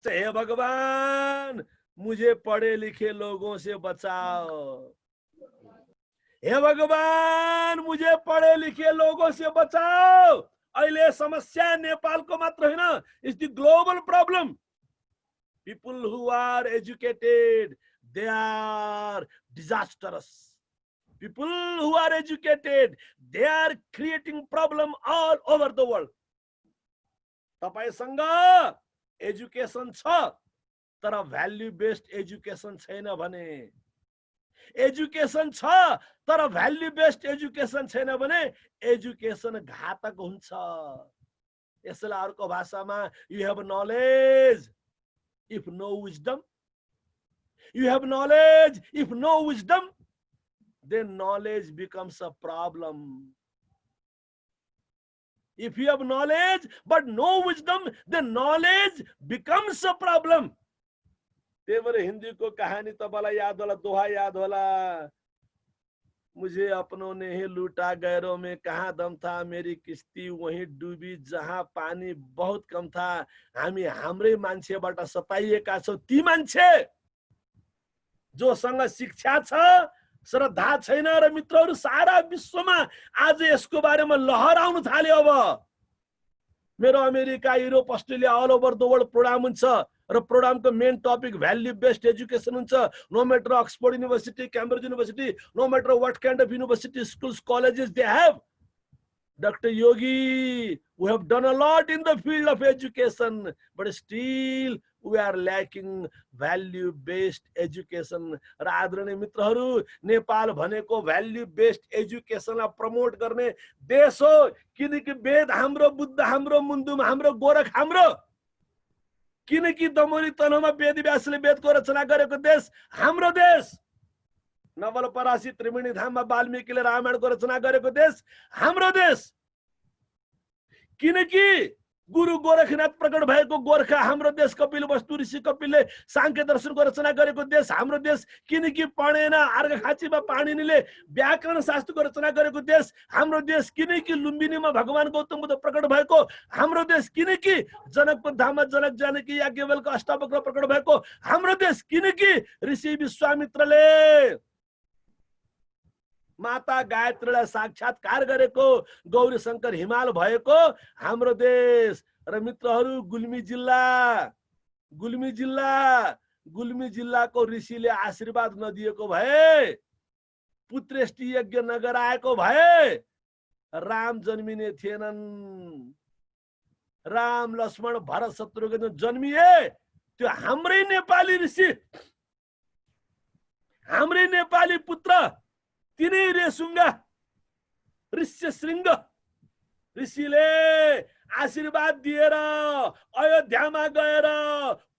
हे भगवान मुझे पढ़े लिखे लोगों से बचाओ, हे भगवान मुझे पढ़े लिखे लोगों से बचाओ। अहिले समस्या नेपालको मात्र हैन, it's the global problem. People who are educated, they are disastrous. People who are educated, they are creating problem all over the world. तपाईसँग एजुकेसन छ तर भ्याल्यु बेस्ड एजुकेसन छैन भने, एजुकेसन छ तर भ्याल्यु बेस्ड एजुकेसन छैन भने education घातक हुन्छ। यसलाई अर्को भाषामा you have knowledge if no wisdom, you have knowledge if no wisdom, then knowledge becomes a problem. If you have knowledge but no wisdom, then knowledge becomes a problem. त्यही भएर हिन्दीको कहानी तपाईलाई याद होला, दोहा याद होला, मुझे अपनों ने ही लूटा गैरों में कहाँ दम था, मेरी किस्ती वहीं डूबी जहाँ पानी बहुत कम था। हामी हाम्रै मान्छेबाट सताइएका छौं। ती मान्छे जोसँग शिक्षा छ, श्रद्धा छैन र मित्रहरू सारा विश्वमा आज यसको बारेमा लहर आउन थाल्यो। अब मेरो America, Europe, Australia, all over the world program हुन्छ र प्रोग्रामको main topic value based education हुन्छ। No matter Oxford University, Cambridge University, no matter what kind of university, schools, colleges they have. Dr. Yogi, we have done a lot in the field of education, but still we are lacking value based education. र आदरणीय मित्रहरू, नेपाल भनेको value based एजुकेसनलाई promote गर्ने देश हो। किनकि वेद हाम्रो, बुद्ध हाम्रो, मुन्दुम हाम्रो, गोरख हाम्रो, किनकि दमोरी तनहुमा वेदव्यासले वेदको रचना गरेको देश हाम्रो देश, नवलपरासी त्रिवेणी धाममा वाल्मीकिले रामायणको रचना गरेको देश हाम्रो देश, किनकि गुरु गोरखनाथ प्रकट भएको गोरखा हाम्रो देश, कपिल वस्तु ऋषि कपिलले सांख्य दर्शनको रचना गरेको देश हाम्रो देश, किनकि पढेन अर्घाखाँचीमा पाणिनीले व्याकरण शास्त्रको रचना गरेको देश हाम्रो देश, किनकि लुम्बिनीमा भगवान गौतम बुद्ध प्रकट भएको हाम्रो देश, किनकि जनकपुर धाममा जनक जानकी याज्ञवल्क्य अष्टावक्र प्रकट भएको हाम्रो देश, किनकि ऋषि विश्वामित्रले माता गायत्रीलाई साक्षात्कार गरेको गौरी शंकर हिमाल भएको हाम्रो देश। र मित्रहरू गुल्मी जिल्लाको ऋषिले आशीर्वाद नदिएको भए, पुत्रेष्टि यज्ञ नगराएको भए राम जन्मिने थिएनन्। राम लक्ष्मण भरत शत्रुघ्न जन्मिए त्यो हाम्रै नेपाली ऋषि, हाम्रै नेपाली पुत्र, तिनै रेसुङ्गा ऋष्यशृङ्ग ऋषिले आशीर्वाद दिएर अयोध्यामा गएर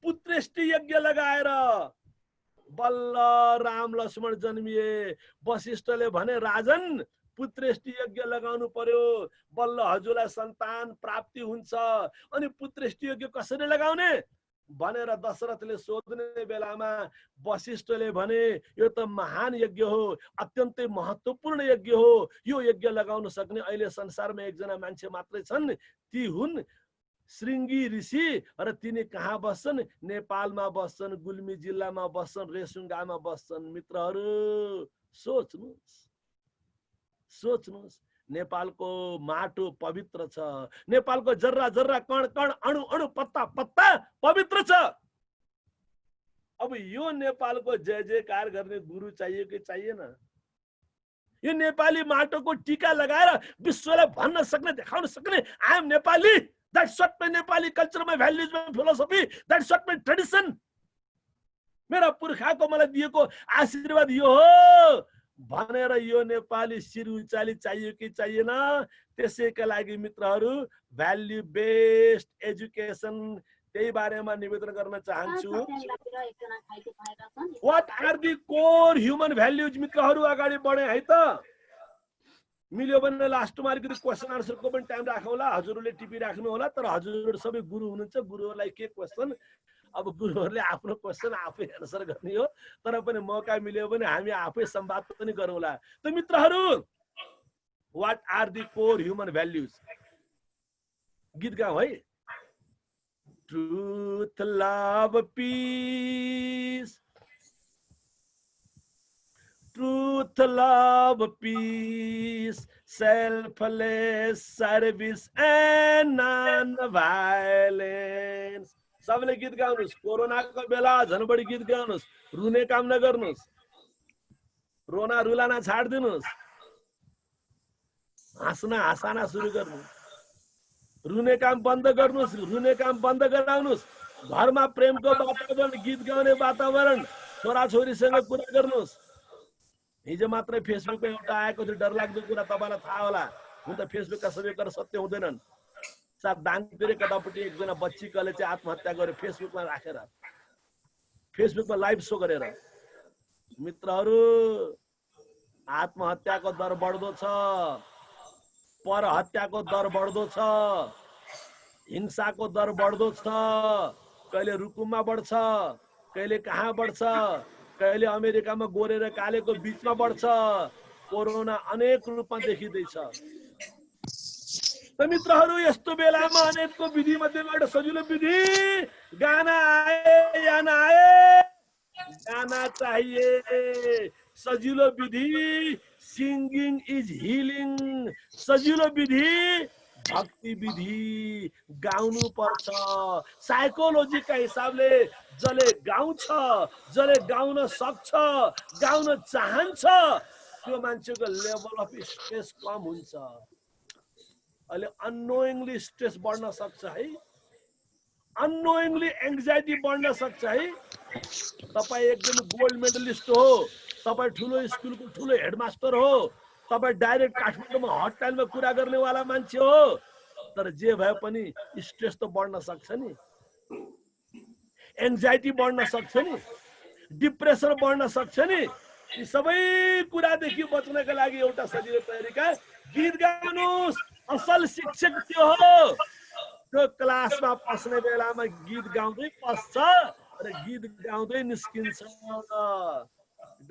पुत्रेष्टि यज्ञ लगाएर बल्ल राम लक्ष्मण जन्मिए। वशिष्ठले भने राजन पुत्रेष्टि यज्ञ लगाउनु पर्यो, बल्ल हजुरलाई सन्तान प्राप्ति हुन्छ। अनि पुत्रेष्टि यज्ञ कसरी लगाउने भनेर दशरथले सोध्ने बेलामा वशिष्ठले भने यो त महान यज्ञ हो, अत्यन्तै महत्त्वपूर्ण यज्ञ हो, यो यज्ञ लगाउन सक्ने अहिले संसारमा एकजना मान्छे मात्रै छन्, ती हुन् श्रृंगी ऋषि। र तिनी कहाँ बस्छन्? नेपालमा बस्छन्, गुल्मी जिल्लामा बस्छन्, रेसुङ्गामा बस्छन्। मित्रहरू सोच्नुहोस्, नेपालको माटो पवित्र छ, नेपालको जर्रा जर्रा, कण कण, अणु अणु, पत्ता पत्ता पवित्र छ। अब यो नेपालको जय जयकार गर्ने गुरु चाहियो कि चाहिएन? यो नेपाली माटोको टीका लगाएर विश्वलाई भन्न सक्ने, देखाउन सक्ने I am Nepali, that's what my Nepali culture, my values, my philosophy, that's what my tradition, मेरा पुर्खाको मलाई दिएको आशीर्वाद यो हो भनेर यो नेपाली शिर उचाली चाहियो कि चाहिएन? त्यसैका लागि मित्रहरू भ्याल्यु बेस्ड एजुकेसन, त्यही बारेमा निवेदन गर्न चाहन्छु। What are the core human values? मित्रहरू अगाडि बढे है त, मिल्यो भने लास्टमा अलिकति क्वेसन आन्सरको पनि टाइम राखौँला, हजुरहरूले टिपी राख्नु होला। तर हजुरहरू सबै गुरु हुनुहुन्छ, गुरुहरूलाई के क्वेसन, अब गुरुहरूले आफ्नो क्वेसन आफै एन्सर गर्ने हो, तर पनि मौका मिल्यो भने हामी आफै संवाद पनि गरौँला। त मित्रहरू, what are the core human values? गीत गाउँ है। Truth, love, peace. Truth, love, peace, selfless service and non-violence. सबले गीत गाउनुस्, कोरोनाको बेला झन् बढी गीत गाउनुस्, रुने काम नगर्नुस्, रोना रुलाना छाड्दिनुस्, हाँस्न हाँसाना सुरु गर्नु, रुने काम बन्द गर्नुस्, रुने काम बन्द गराउनुस्, घरमा प्रेमको वातावरण, गीत गाउने वातावरण, छोराछोरीसँग कुरा गर्नुस्। हिजो मात्रै फेसबुकमा एउटा आएको थियो डरलाग्दो कुरा, तपाईलाई थाहा होला। हुन त फेसबुकका सबै कुरा सत्य हुँदैनन्। साथ दाङतिर कतापट्टि एकजना बच्चीकले चाहिँ आत्महत्या गर्यो फेसबुकमा राखेर, फेसबुकमा लाइभ सो गरेर। मित्रहरू, आत्महत्याको दर बढ्दो छ, पर हत्याको दर बढ्दो छ, हिंसाको दर बढ्दो छ। कहिले रुकुममा बढ्छ, कहिले कहाँ बढ्छ, कहिले अमेरिकामा गोरे र कालेको बीचमा बढ्छ। कोरोना अनेक रूपमा देखिँदैछ। त मित्रहरू, यस्तो बेलामा अनेकको विधि मध्येमा एउटा सजिलो विधि, गाना आए या नआए, गाना चाहिए। सजिलो विधि, सिंगिङ इज हिलिङ। सजिलो विधि, भक्ति विधि, गाउनु पर्छ। साइकोलोजीका हिसाबले जसले गाउँछ, जसले गाउन सक्छ, गाउन चाहन्छ, त्यो मान्छेको लेभल अफ स्ट्रेस कम हुन्छ। अहिले अननोइङली स्ट्रेस बढ्न सक्छ है, अननोइङली एङ्जाइटी बढ्न सक्छ है। तपाईँ एकदम गोल्ड मेडलिस्ट हो, तपाईँ ठुलो स्कुलको ठुलो हेडमास्टर हो, तपाईँ डाइरेक्ट काठमाडौँमा हटलाइनमा कुरा गर्नेवाला मान्छे हो, तर जे भए पनि स्ट्रेस त बढ्न सक्छ नि, एङ्जाइटी बढ्न सक्छ नि, डिप्रेसन बढ्न सक्छ नि। यी सबै कुरादेखि बच्नका लागि एउटा सजिलो तरिका, गीत गाउनुस्। असल शिक्षक त्यो हो, त्यो क्लासमा पस्ने बेलामा गीत गाउँदै पस्छ र गीत गाउँदै निस्किन्छ।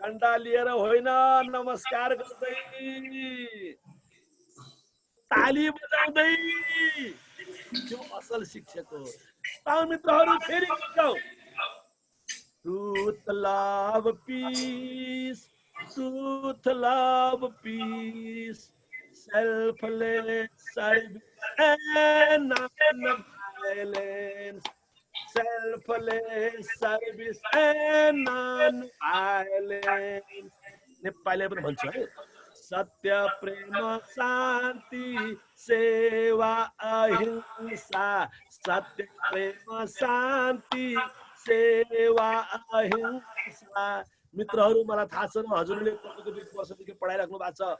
डन्डा लिएर होइन, नमस्कार गर्दै, ताली बजाउँदै, त्यो असल शिक्षक हो। मित्रहरू, फेरि गाउँ। Truth, love, peace. Truth, love, peace. Selfless service and non-violence. Selfless service and non-violence. नेपालीमा पनि भन्छ है, सत्य प्रेम शान्ति सेवा अहिंसा। सत्य प्रेम शान्ति सेवा अहिंसा। मित्रहरू, मलाई थाहा छ हजुरले 20 वर्षदेखि पढाइराख्नु भएको छ,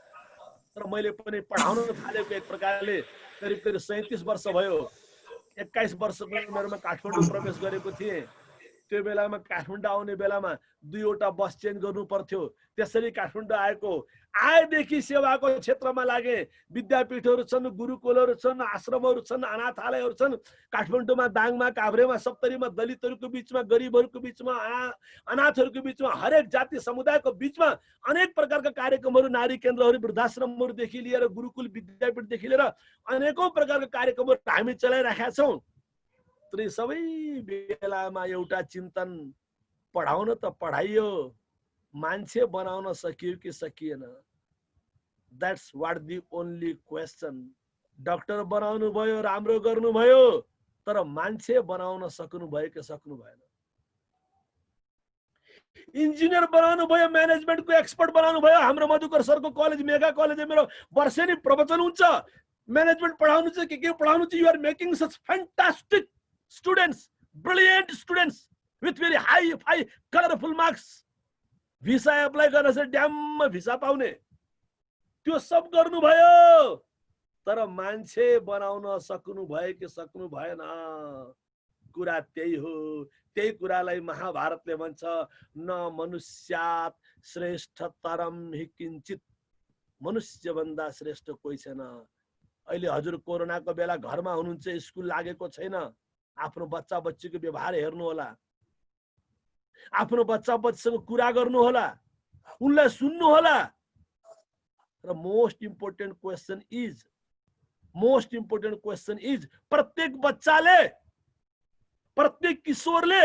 तर मैले पनि पढाउन थालेको एक प्रकारले करिब करिब 37 वर्ष भयो। 21 वर्षको उमेरमा काठमाडौँ प्रवेश गरेको थिएँ। त्यो बेलामा काठमाडौँ आउने बेलामा 2वटा बस चेन्ज गर्नु पर्थ्यो। त्यसरी काठमाडौँ आएदेखि सेवाको क्षेत्रमा लागे। विद्यापीठहरू छन्, गुरुकुलहरू छन्, आश्रमहरू छन्, अनाथालयहरू छन्। काठमाडौँमा, दाङमा, काभ्रेमा, सप्तरीमा, दलितहरूको बिचमा, गरिबहरूको बिचमा, अनाथहरूको बिचमा, हरेक जाति समुदायको बिचमा अनेक प्रकारका कार्यक्रमहरू, नारी केन्द्रहरू, वृद्धाश्रमहरूदेखि लिएर गुरुकुल विद्यापीठदेखि लिएर अनेकौं प्रकारका कार्यक्रमहरू हामी चलाइराखेका छौँ। तर सबै बेलामा एउटा चिन्तन, पढाउन त पढाइयो, मान्छे बनाउन सकियो कि सकिएन? That's what the only question. Doctor बनाउनु भयो, राम्रो गर्नुभयो, तर मान्छे बनाउन सक्नु भयो कि सक्नु भएन? इन्जिनियर बनाउनु भयो, म्यानेजमेन्टको एक्सपर्ट बनाउनु भयो। हाम्रो मधुकर सरको कलेज, मेगा कलेज, मेरो वर्षेनी प्रवचन हुन्छ। म्यानेजमेन्ट पढाउनु चाहिँ के पढाउनु चाहिँ, you are making such fantastic students, brilliant students with very high colorful marks. Visa apply गर्न चाहिँ ड्याममा भिसा पाउने, त्यो सब गर्नु भयो, तर मान्छे बनाउन सक्नु भयो कि सक्नु भएन? कुरा त्यही हो। त्यही कुरालाई महाभारतले भन्छ, न मनुष्यात श्रेष्ठतरम हि किञ्चित। मनुष्य भन्दा श्रेष्ठ कोही छैन। अहिले हजुर कोरोनाको बेला घरमा हुनुहुन्छ, स्कुल लागेको छैन, आफ्नो बच्चा बच्चीको व्यवहार हेर्नु होला, आफ्नो बच्चा बच्चीसँग कुरा गर्नु होला, उनलाई सुन्नु होला। र मोस्ट इम्पोर्टेन्ट क्वेसन इज प्रत्येक बच्चाले प्रत्येक किशोरले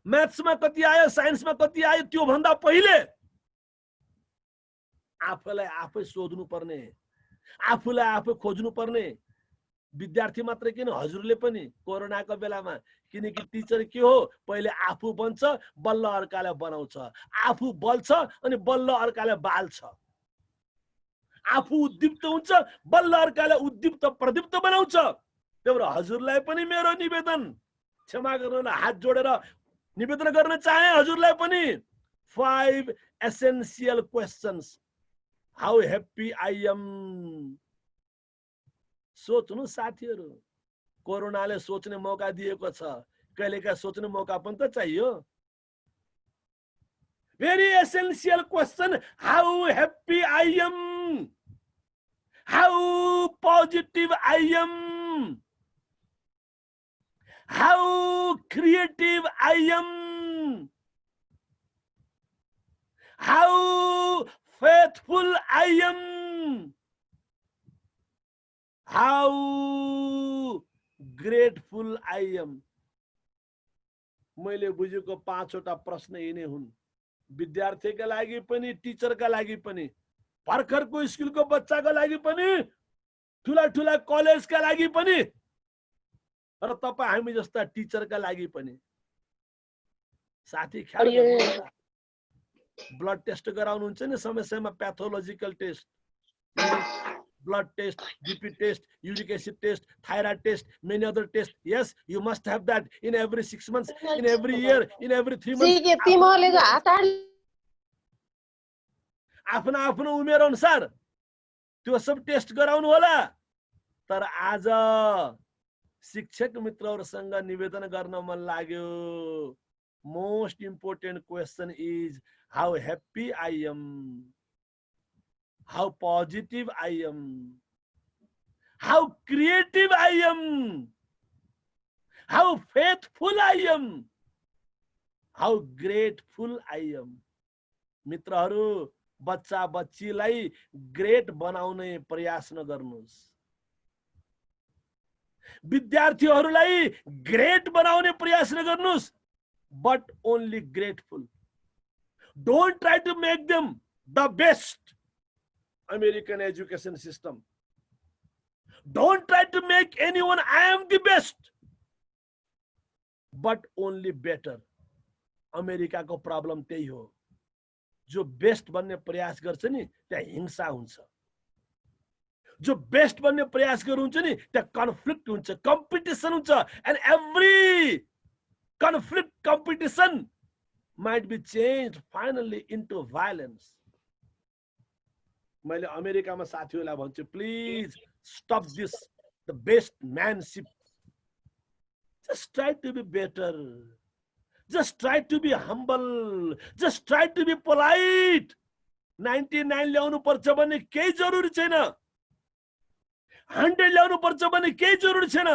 म्याथ्समा कति आयो, साइन्समा कति आयो, त्यो भन्दा पहिले आफूलाई आफै सोध्नु पर्ने, आफूलाई आफै खोज्नु पर्ने। विद्यार्थी मात्र किन, हजुरले पनि कोरोनाको बेलामा, किनकि टिचर के हो, पहिले आफू बन्छ बल्ल अर्कालाई बनाउँछ, आफू बल्छ अनि बल्ल अर्कालाई बाल्छ, आफू उद्दीप्त हुन्छ बल्ल अर्कालाई उद्दीप्त प्रदीप्त बनाउँछ। त्यही भएर हजुरलाई पनि मेरो निवेदन, क्षमा गर्नु, हात जोडेर निवेदन गर्न चाहे हजुरलाई पनि, 5 essential questions, how happy I am. सोच्नु साथीहरू, कोरोनाले सोच्ने मौका दिएको छ, कहिलेका सोच्ने मौका पनि त चाहियो। Very essential question, how happy I am, how positive I am, how creative I am, how faithful I am, how grateful I am. मैले बुझेको 5 वटा प्रश्न यी नै हुन्, विद्यार्थीका लागि पनि, टिचरका लागि पनि, भर्खरको स्कुलको बच्चाका लागि पनि, ठुला ठुला कलेजका लागि पनि, र तपाईँ हामी जस्ता टिचरका लागि पनि। साथी ख्याल गर्नु, ब्लड टेस्ट गराउनुहुन्छ नि समय समयमा, pathological test, blood test, BP test, uric acid test, thyroid test, many other tests. Yes, you must have that in every 6 months, in every year, in every 3 months. आफ्नो आफ्नो उमेर अनुसार त्यो सब टेस्ट गराउनु होला। तर आज शिक्षक मित्रहरूसँग निवेदन गर्न मन लाग्यो, most important question is how happy I am, how positive I am, how creative I am, how faithful I am, how grateful I am. मित्रहरू, बच्चा बच्चीलाई ग्रेट बनाउने प्रयास नगर्नुहोस्, विद्यार्थीहरूलाई ग्रेट बनाउने प्रयास नगर्नुहोस्, but only grateful. Don't try to make them the best. American education system. Don't try to make anyone I am the best, but only better. America को प्रॉब्लम त्यही हो, जो बेस्ट बन्ने प्रयास गर्छ नि त्यहाँ हिंसा हुन्छ, जो बेस्ट बन्ने प्रयास गर्नुहुन्छ नि त्यहाँ कन्फ्लिक्ट हुन्छ, कम्पिटिसन हुन्छ, and every conflict, competition might be changed finally into violence. मैले अमेरिकामा साथीहरूलाई भन्छु, please stop this the best manship, just try to be better, just try to be humble, just try to be polite. 99 ल्याउनु पर्छ भन्ने केही जरुरी छैन, 100 ल्याउनु पर्छ भन्ने केही जरुरी छैन,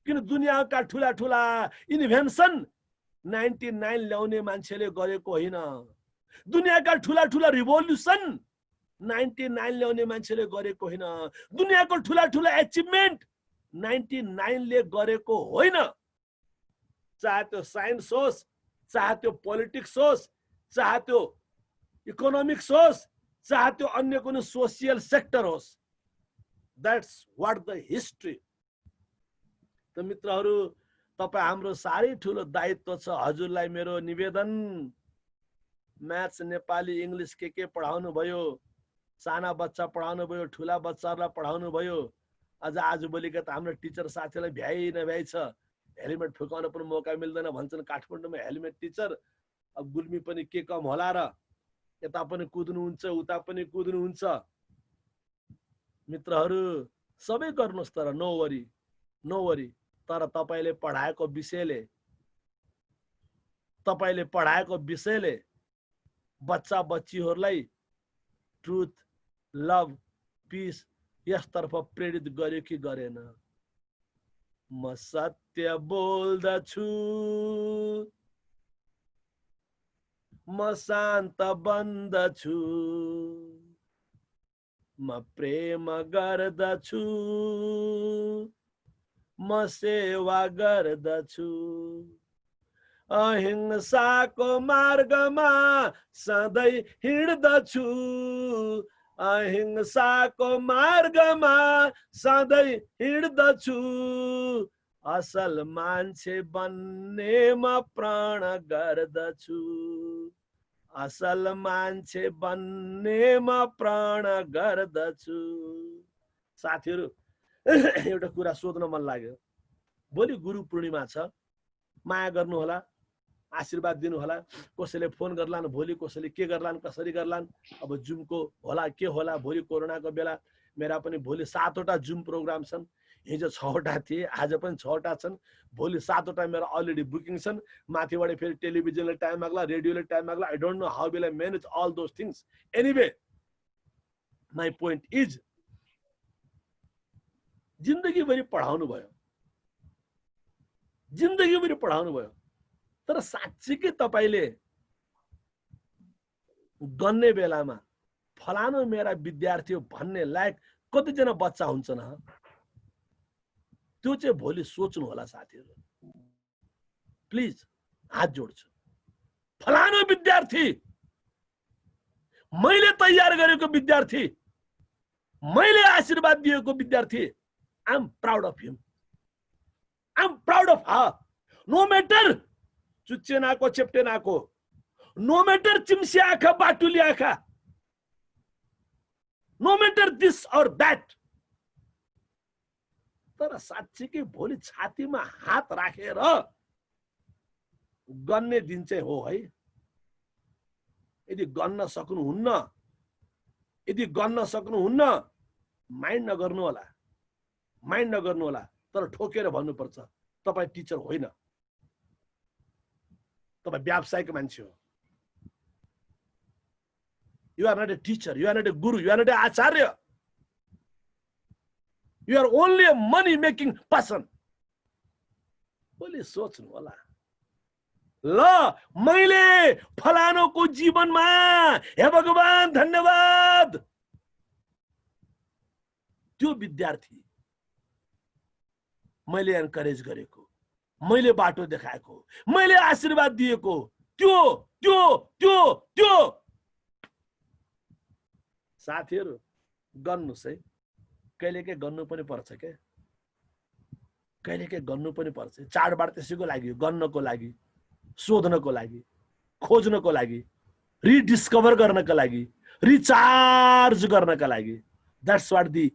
किन दुनियाँका ठुला ठुला इन्भेन्सन 99 ल्याउने मान्छेले गरेको होइन, दुनियाँका ठुला ठुला रिभोल्युसन 99 ल्याउने मान्छेले गरेको होइन, दुनियाँको ठुला ठुला एचिभमेन्ट 99 ले गरेको होइन। चाहे त्यो साइन्स होस्, चाहे त्यो पोलिटिक्स होस्, चाहे त्यो इकोनोमिक्स होस्, चाहे त्यो अन्य कुनै सोसियल सेक्टर होस्, द्याट्स व्हाट द हिस्ट्री। त मित्रहरू, तपाईँ हाम्रो साह्रै ठुलो दायित्व छ। हजुरलाई मेरो निवेदन, म्याथ्स, नेपाली, इङ्ग्लिस के पढाउनु भयो, साना बच्चा पढाउनु भयो, ठुला बच्चाहरूलाई पढाउनु भयो, अझ आजभोलिका त हाम्रो टिचर साथीलाई भ्याइ नभ्याइ छ, हेलमेट फुकाउन पनि मौका मिल्दैन भन्छन्। काठमाडौँमा हेलमेट टिचर, अब गुल्मी पनि के कम होला र, यता पनि कुद्नुहुन्छ उता पनि कुद्नुहुन्छ। मित्रहरू, सबै गर्नुहोस्, तर नो वरी, नो वरी। तर तपाईले पढाएको विषयले बच्चा बच्चीहरूलाई ट्रुथ, लभ, पीस यसतर्फ प्रेरित गर्यो कि गरेन? म सत्य बोल्दछु, म शान्त बन्दछु, म प्रेम गर्दछु, म सेवा गर्दछु। अहिंसाको मार्गमा सधैँ हिँड्दछु, अहिंसाको मार्गमा सधैँ हिँड्दछु, असल मान्छे बन्नेमा प्रण गर्दछु, असल मान्छे बन्नेमा प्रण गर्दछु। साथीहरू, एउटा कुरा सोध्न मन लाग्यो। भोलि गुरु पूर्णिमा छ, माया गर्नु होला, आशीर्वाद दिनु होला। कसैले फोन गर्लान्, भोलि कसैले के गर्लान्, कसरी गर्लान्, अब जुमको होला के होला। भोलि कोरोनाको बेला मेरा पनि भोलि 7 वटा जुम प्रोग्राम छन्। हिजो 6 वटा थिए, आज पनि 6 वटा छन्। भोलि 7 वटा मेरो अलरेडी बुकिङ छन्। माथिबाट फेरि टेलिभिजनले टाइम माग्ला, रेडियोले टाइम माग्ला। I don't know how will I manage all those things. Anyway, my point is, जिन्दगीभरि पढाउनु भयो, जिन्दगीभरि पढाउनु भयो, तर साँच्चीकै तपाईले गन्ने बेलामा फलानु मेरा विद्यार्थी हो भन्ने लायक कतिजना बच्चा हुन्छन्? त्यो चाहिँ भोलि सोच्नु होला साथीहरू। प्लिज हात जोड्छु, फलानु विद्यार्थी, मैले तयार गरेको विद्यार्थी, मैले आशीर्वाद दिएको विद्यार्थी, I am proud of him, I am proud of her. No matter चुच्चेनाको चेप्टेनाको, नो म्याटर चिम्सी आँखा बाटुली आँखा, नो म्याटर दिस और द्याट, तर साँच्चीकै भोलि छातीमा हात राखेर गन्ने दिन चाहिँ हो है। यदि गन्न सक्नुहुन्न, यदि गन्न सक्नुहुन्न, माइन्ड नगर्नु होला, माइन्ड नगर्नु होला, तर ठोकेर भन्नुपर्छ तपाईँ टिचर होइन, तपाईँ व्यावसायिक मान्छे हो। You are not a teacher, you are not a guru, you are not a acharya. You are only a money making person. बोले सोच्नु होला, ल मैले फलानुको जीवनमा हे भगवान धन्यवाद, त्यो विद्यार्थी मैले एन्करेज गरेको, मैले बाटो देखाएको, मैले आशीर्वाद दिएको, त्यो त्यो त्यो त्यो साथीहरू गर्नुस् है। कहिलेकाहीँ गर्नु पनि पर्छ के, कहिलेकाहीँ गर्नु पनि पर्छ। चाडबाड त्यसैको लागि, गर्नको लागि, सोध्नको लागि, खोज्नको लागि, रिडिस्कभर गर्नका लागि, रिचार्ज गर्नका लागि। That's what the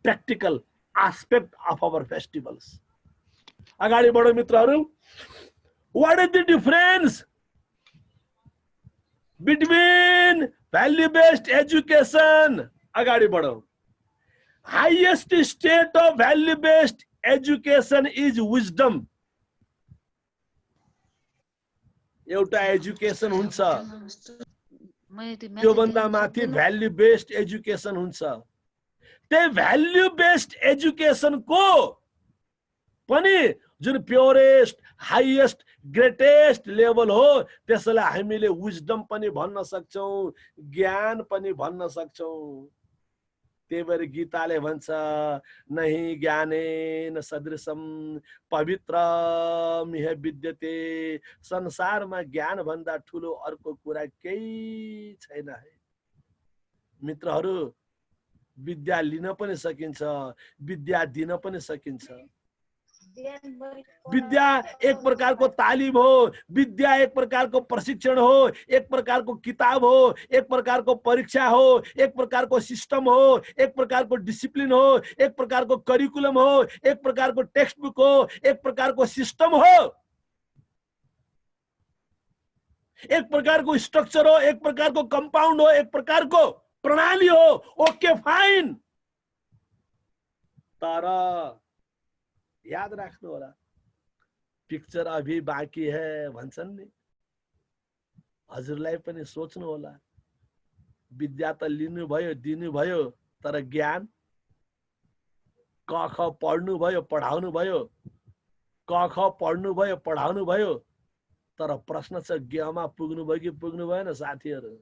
practical aspect of our festivals. अगाडि बढो मित्रहरू। What is the difference between value based education? अगाडि बढौ। Highest state of value based education is wisdom. एउटा एजुकेसन हुन्छ, त्यो भन्दा माथि भ्याल्यु बेस्ड एजुकेसन हुन्छ। त्यही भ्याल्यु बेस्ड एजुकेसन को पनि जुन प्योरेस्ट, हाईएस्ट, ग्रेटेस्ट लेभल हो, त्यसलाई हामीले विजडम पनि भन्न सक्छौं, ज्ञान पनि भन्न सक्छौं। त्यही भएर गीताले भन्छ, नहि ज्ञानेन सदृशम पवित्रम इह विद्यते। संसारमा ज्ञान भन्दा ठुलो अर्को कुरा केही छैन है। मित्रहरू, विद्या लिन पनि सकिन्छ, विद्या दिन पनि सकिन्छ। विद्या एक प्रकारको तालिम हो, विद्या एक प्रकारको प्रशिक्षण हो, एक प्रकारको किताब हो, एक प्रकारको परीक्षा हो, एक प्रकारको सिस्टम हो, एक प्रकारको डिसिप्लिन हो, एक प्रकारको करिकुलम हो, एक प्रकारको टेक्स्ट बुक हो, एक प्रकारको सिस्टम हो, एक प्रकारको स्ट्रक्चर हो, एक प्रकारको कंपाउंड हो, एक प्रकारको प्रणाली हो। ओके फाइन, तर याद राख्नु होला, पिक्चर अभी बाँकी है भन्छन् नि। हजुरलाई पनि सोच्नु होला, विद्या त लिनु भयो, दिनु भयो, तर ज्ञान क ख पढ्नु भयो, पढाउनु भयो, क ख पढ्नु भयो, पढाउनु भयो, तर प्रश्न छ ज्ञमा पुग्नु भयो कि पुग्नु भएन साथीहरू?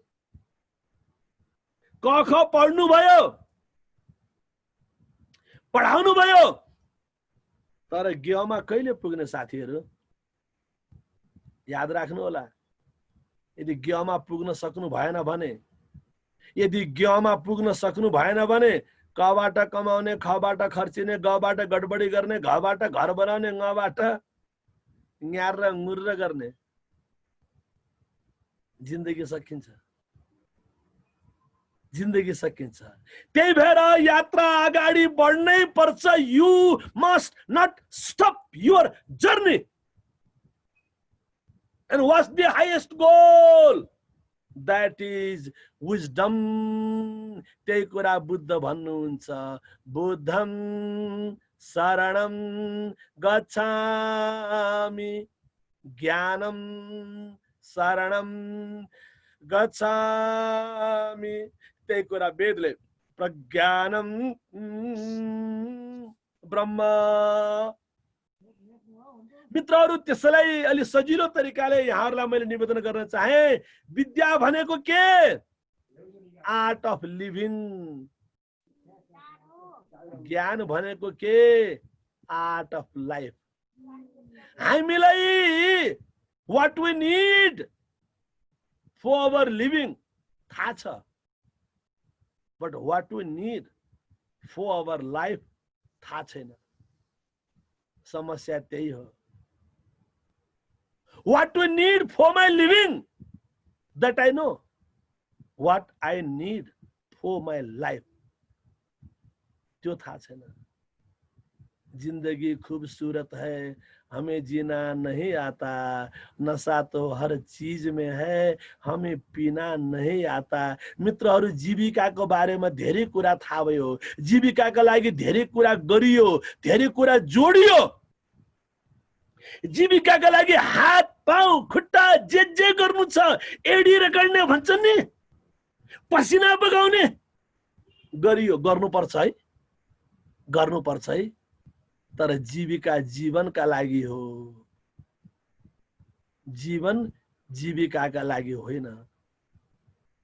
क ख पढ्नु भयो, पढाउनु भयो, तर गेमा कहिले पुग्ने साथीहरू याद राख्नु होला। यदि गेमा पुग्न सक्नु भएन भने, यदि गेमा पुग्न सक्नु भएन भने कबाट कमाउने, खबाट खर्चिने, गबाट गडबडी गर्ने, घबाट घर बनाउने, ngबाट न्यार र मुर्र गर्ने जिन्दगी सकिन्छ, जिन्दगी सकिन्छ। त्यही भएर यात्रा अगाडि बढ्नै पर्छ। You must not stop your journey. And what's the highest goal? That is wisdom. त्यही कुरा बुद्ध भन्नुहुन्छ, बुद्धम शरणम गच्छामि, ज्ञानम शरणम गच्छामि। त्यही कुरा वेदले प्रज्ञानम ब्रह्म। मित्रहरू, त्यसैलाई अलि सजिलो तरिकाले यहाँहरूलाई मैले निवेदन गर्न चाहे, विद्या भनेको के? Art of living. ज्ञान भनेको के? Art of life. हामीलाई what we need for our living थाहा छ, but what we need for our life थाहा छैन। समस्या त्यही हो। What we need for my living, that I know. What I need for my life, त्यो थाहा छैन। जिंदगी खूबसूरत है, हमें जीना नहीं आता। नशा तो हर चीज में है, हमें पीना नहीं आता। मित्रहरू, जीविकाको बारेमा धेरै कुरा थाहा भयो, जीविकाका लागि धेरै कुरा गरियो, धेरै कुरा जोडियो। जीविकाका लागि हात पाउ खुट्टा जे गर्नु छ, एडिएर गर्ने भन्छन् नि, पसिना बगाउने गरियो, गर्नुपर्छ है, गर्नुपर्छ है। तर जीविका जीवनका लागि हो, जीवन जीविकाका लागि होइन।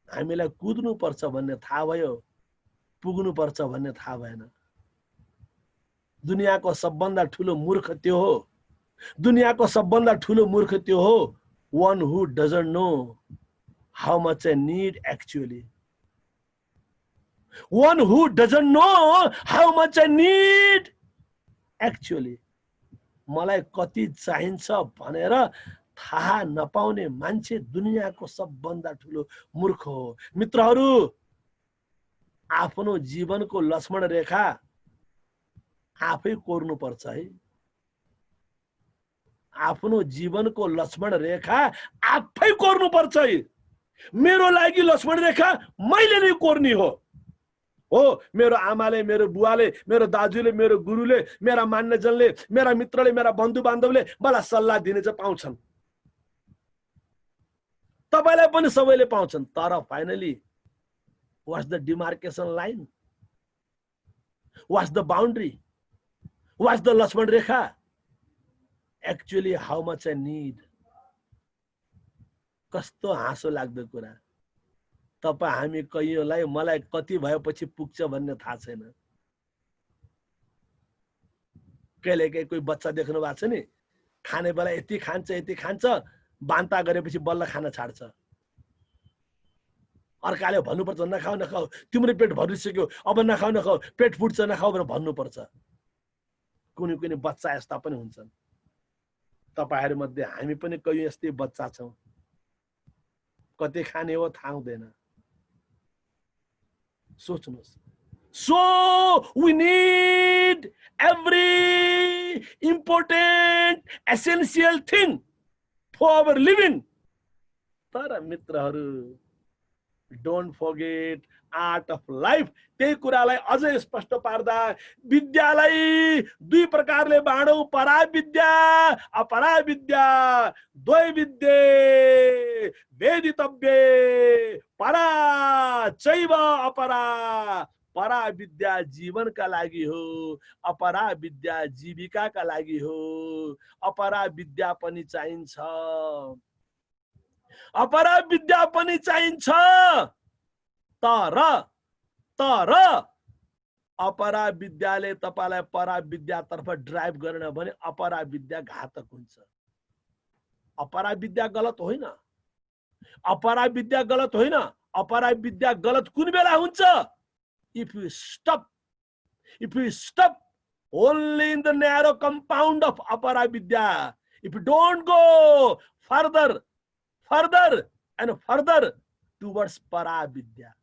हामीलाई कुद्नु पर्छ भन्ने थाहा भयो, पुग्नु पर्छ भन्ने थाहा भएन। दुनियाँको सबभन्दा ठुलो मूर्ख त्यो हो, दुनियाँको सबभन्दा ठुलो मूर्ख त्यो हो, one who doesn't know how much I need actually. One who doesn't know how much I need actually. मलाई कति चाहिन्छ भनेर थाहा नपाउने मान्छे दुनियाँको सबभन्दा ठुलो मूर्ख हो। मित्रहरू, आफ्नो जीवनको लक्ष्मण रेखा आफै कोर्नु पर्छ है। आफ्नो जीवनको लक्ष्मण रेखा आफै कोर्नु पर्छ है। मेरो लागि लक्ष्मण रेखा मैले नै कोर्नी हो। मेरो आमाले, मेरो बुवाले, मेरो दाजुले, मेरो गुरुले, मेरा मान्यजनले, मेरा मित्रले, मेरा बन्धु बान्धवले मलाई सल्लाह दिने चाहिँ पाउँछन्, तपाईलाई पनि सबैले पाउँछन्। तर finally what's the demarcation line, what's the boundary, what's the Lakshman rekha? Actually how much I need. कस्तो हाँसो लाग्दो कुरा। तपाईँ हामी कहियोलाई मलाई कति भएपछि पुग्छ भन्ने थाहा छैन। कहिलेकाहीँ कोही बच्चा देख्नु भएको छ नि, खाने बेला यति खान्छ यति खान्छ, बान्ता गरेपछि बल्ल खान छाड्छ। अर्काले भन्नुपर्छ नखाऊ नखाऊ, तिम्रो पेट भरिसक्यो, अब नखाऊ नखाऊ, पेट फुट्छ नखाऊ भनेर भन्नुपर्छ। कुनै कुनै बच्चा यस्ता पनि हुन्छन्। तपाईहरु मध्ये हामी पनि कयौं यस्तै बच्चा छौं, कति खाने हो थाहा हुँदैन। सोच्नुस्। So we need every important essential thing for our living. तर मित्रहरू, don't forget art of life. त्यही कुरालाई अझै स्पष्ट पार्दा विद्यालाई दुई प्रकारले बाँडौं, पराविद्या अपराविद्या। द्वै विद्ये वेदितव्ये परा चैव अपरा। परा विद्या जीवनका लागि हो, अपरा विद्या जीविकाका लागि हो। अपरा विद्या पनि चाहिन्छ, अपरा विद्या पनि चाहिन्छ। तर अपरा विद्याले तपाईलाई परा विद्यातर्फ ड्राइभ गरेन भने अपरा विद्या घातक हुन्छ। अपरा विद्या गलत होइन, अपरा विद्या गलत होइन। अपरा विद्या गलत कुन बेला हुन्छ? If you stop only in the narrow compound of apara vidya, if you don't go further and further towards para vidya,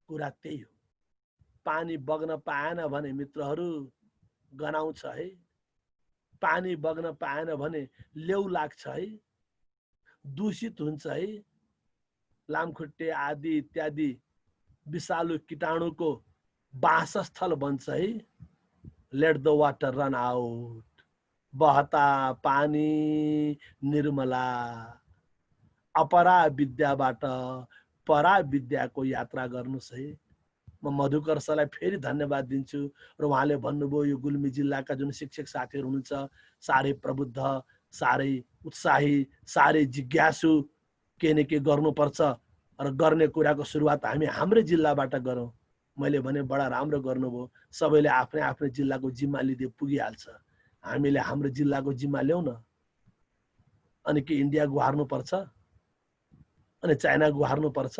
कुरा त्यही हो। पानी बग्न पाएन भने मित्रहरू गनाउँछ है, पानी बग्न पाएन भने लेउ लाग्छ है, दूषित हुन्छ है, लामखुट्टे आदि इत्यादि विषालु कीटाणुको वासस्थल बन्छ है। Let the water run out, बहता पानी निर्मला। अपरा विद्याबाट परा विद्याको यात्रा गर्नुस् है। म मधुकर सरलाई फेरि धन्यवाद दिन्छु र उहाँले भन्नुभयो यो गुल्मी जिल्लाका जुन शिक्षक साथीहरू हुनुहुन्छ साह्रै प्रबुद्ध, साह्रै उत्साही, साह्रै जिज्ञासु, के न के गर्नुपर्छ र गर्ने कुराको सुरुवात हामी हाम्रै जिल्लाबाट गरौँ। मैले भने बडा राम्रो गर्नुभयो। सबैले आफ्नै आफ्नै जिल्लाको जिम्मा लिँदै पुगिहाल्छ। हामीले हाम्रो जिल्लाको जिम्मा ल्याउँ न। अनि के इन्डिया गुहार्नु पर्छ, अनि चाइना गुहार्नु पर्छ,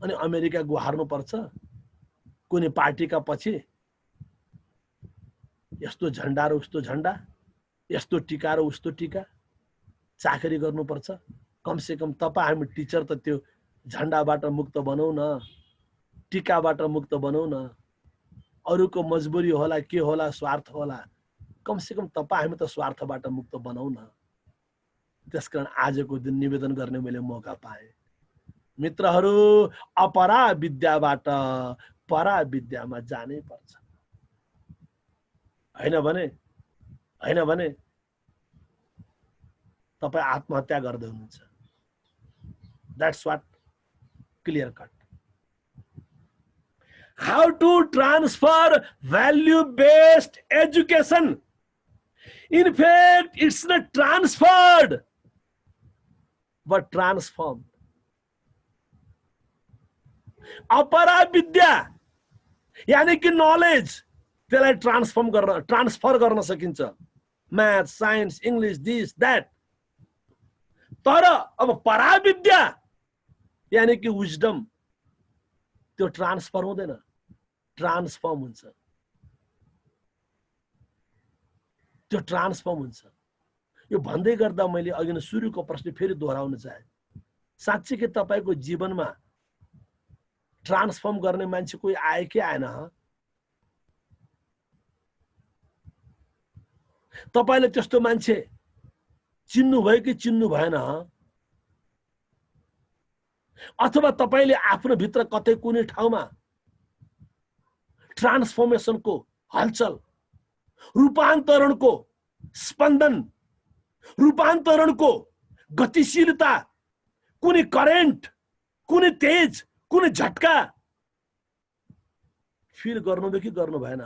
अनि अमेरिका गुहार्नु पर्छ? कुनै पार्टीका पछि यस्तो झन्डा र उस्तो झन्डा, यस्तो टीका र उस्तो टीका चाकरी गर्नुपर्छ? कमसे कम तपाईँ हामी टिचर त त्यो झन्डाबाट मुक्त बनाऊ न, टीकाबाट मुक्त बनाऊ न। अरूको मजबुरी होला, के होला, स्वार्थ होला, कमसे कम तपाईँ हामी त स्वार्थबाट मुक्त बनाऊ न। त्यसकारण आजको दिन निवेदन गर्ने मैले मौका पाएँ। मित्रहरू, अपरा विद्याबाट परा विद्यामा जानै पर्छ। हैन भने तपाईँ आत्महत्या गर्दै हुनुहुन्छ। That's what clear cut. How to transfer value-based education? In fact, it's not transferred, but transformed. अपरा विद्या यानी कि नलेज, त्यसलाई ट्रान्सफर गर्न सकिन्छ। Math, science, English, this that. तर अब परा विद्या यानी कि विजडम, त्यो ट्रान्सफर हुँदैन, ट्रान्सफर्म हुन्छ। त्यो ट्रान्सफर्म हुन्छ। यो भन्दै गर्दा मैले अघि नै सुरुको प्रश्न फेरि दोहोऱ्याउन चाहे। साँच्चै के तपाईको जीवनमा ट्रान्सफर्म गर्ने मान्छे कोही आए कि आएन? तपाईले त्यस्तो मान्छे चिन्नु भयो कि चिन्नु भएन? अथवा तपाईले आफ्नो भित्र कतै कुनै ठाउँमा ट्रान्सफर्मेसनको हलचल, रूपान्तरणको स्पन्दन, रूपान्तरणको गतिशीलता, कुनै करेन्ट, कुनै तेज, कुनै झट्का फिल गर्नुभयो कि गर्नु भएन?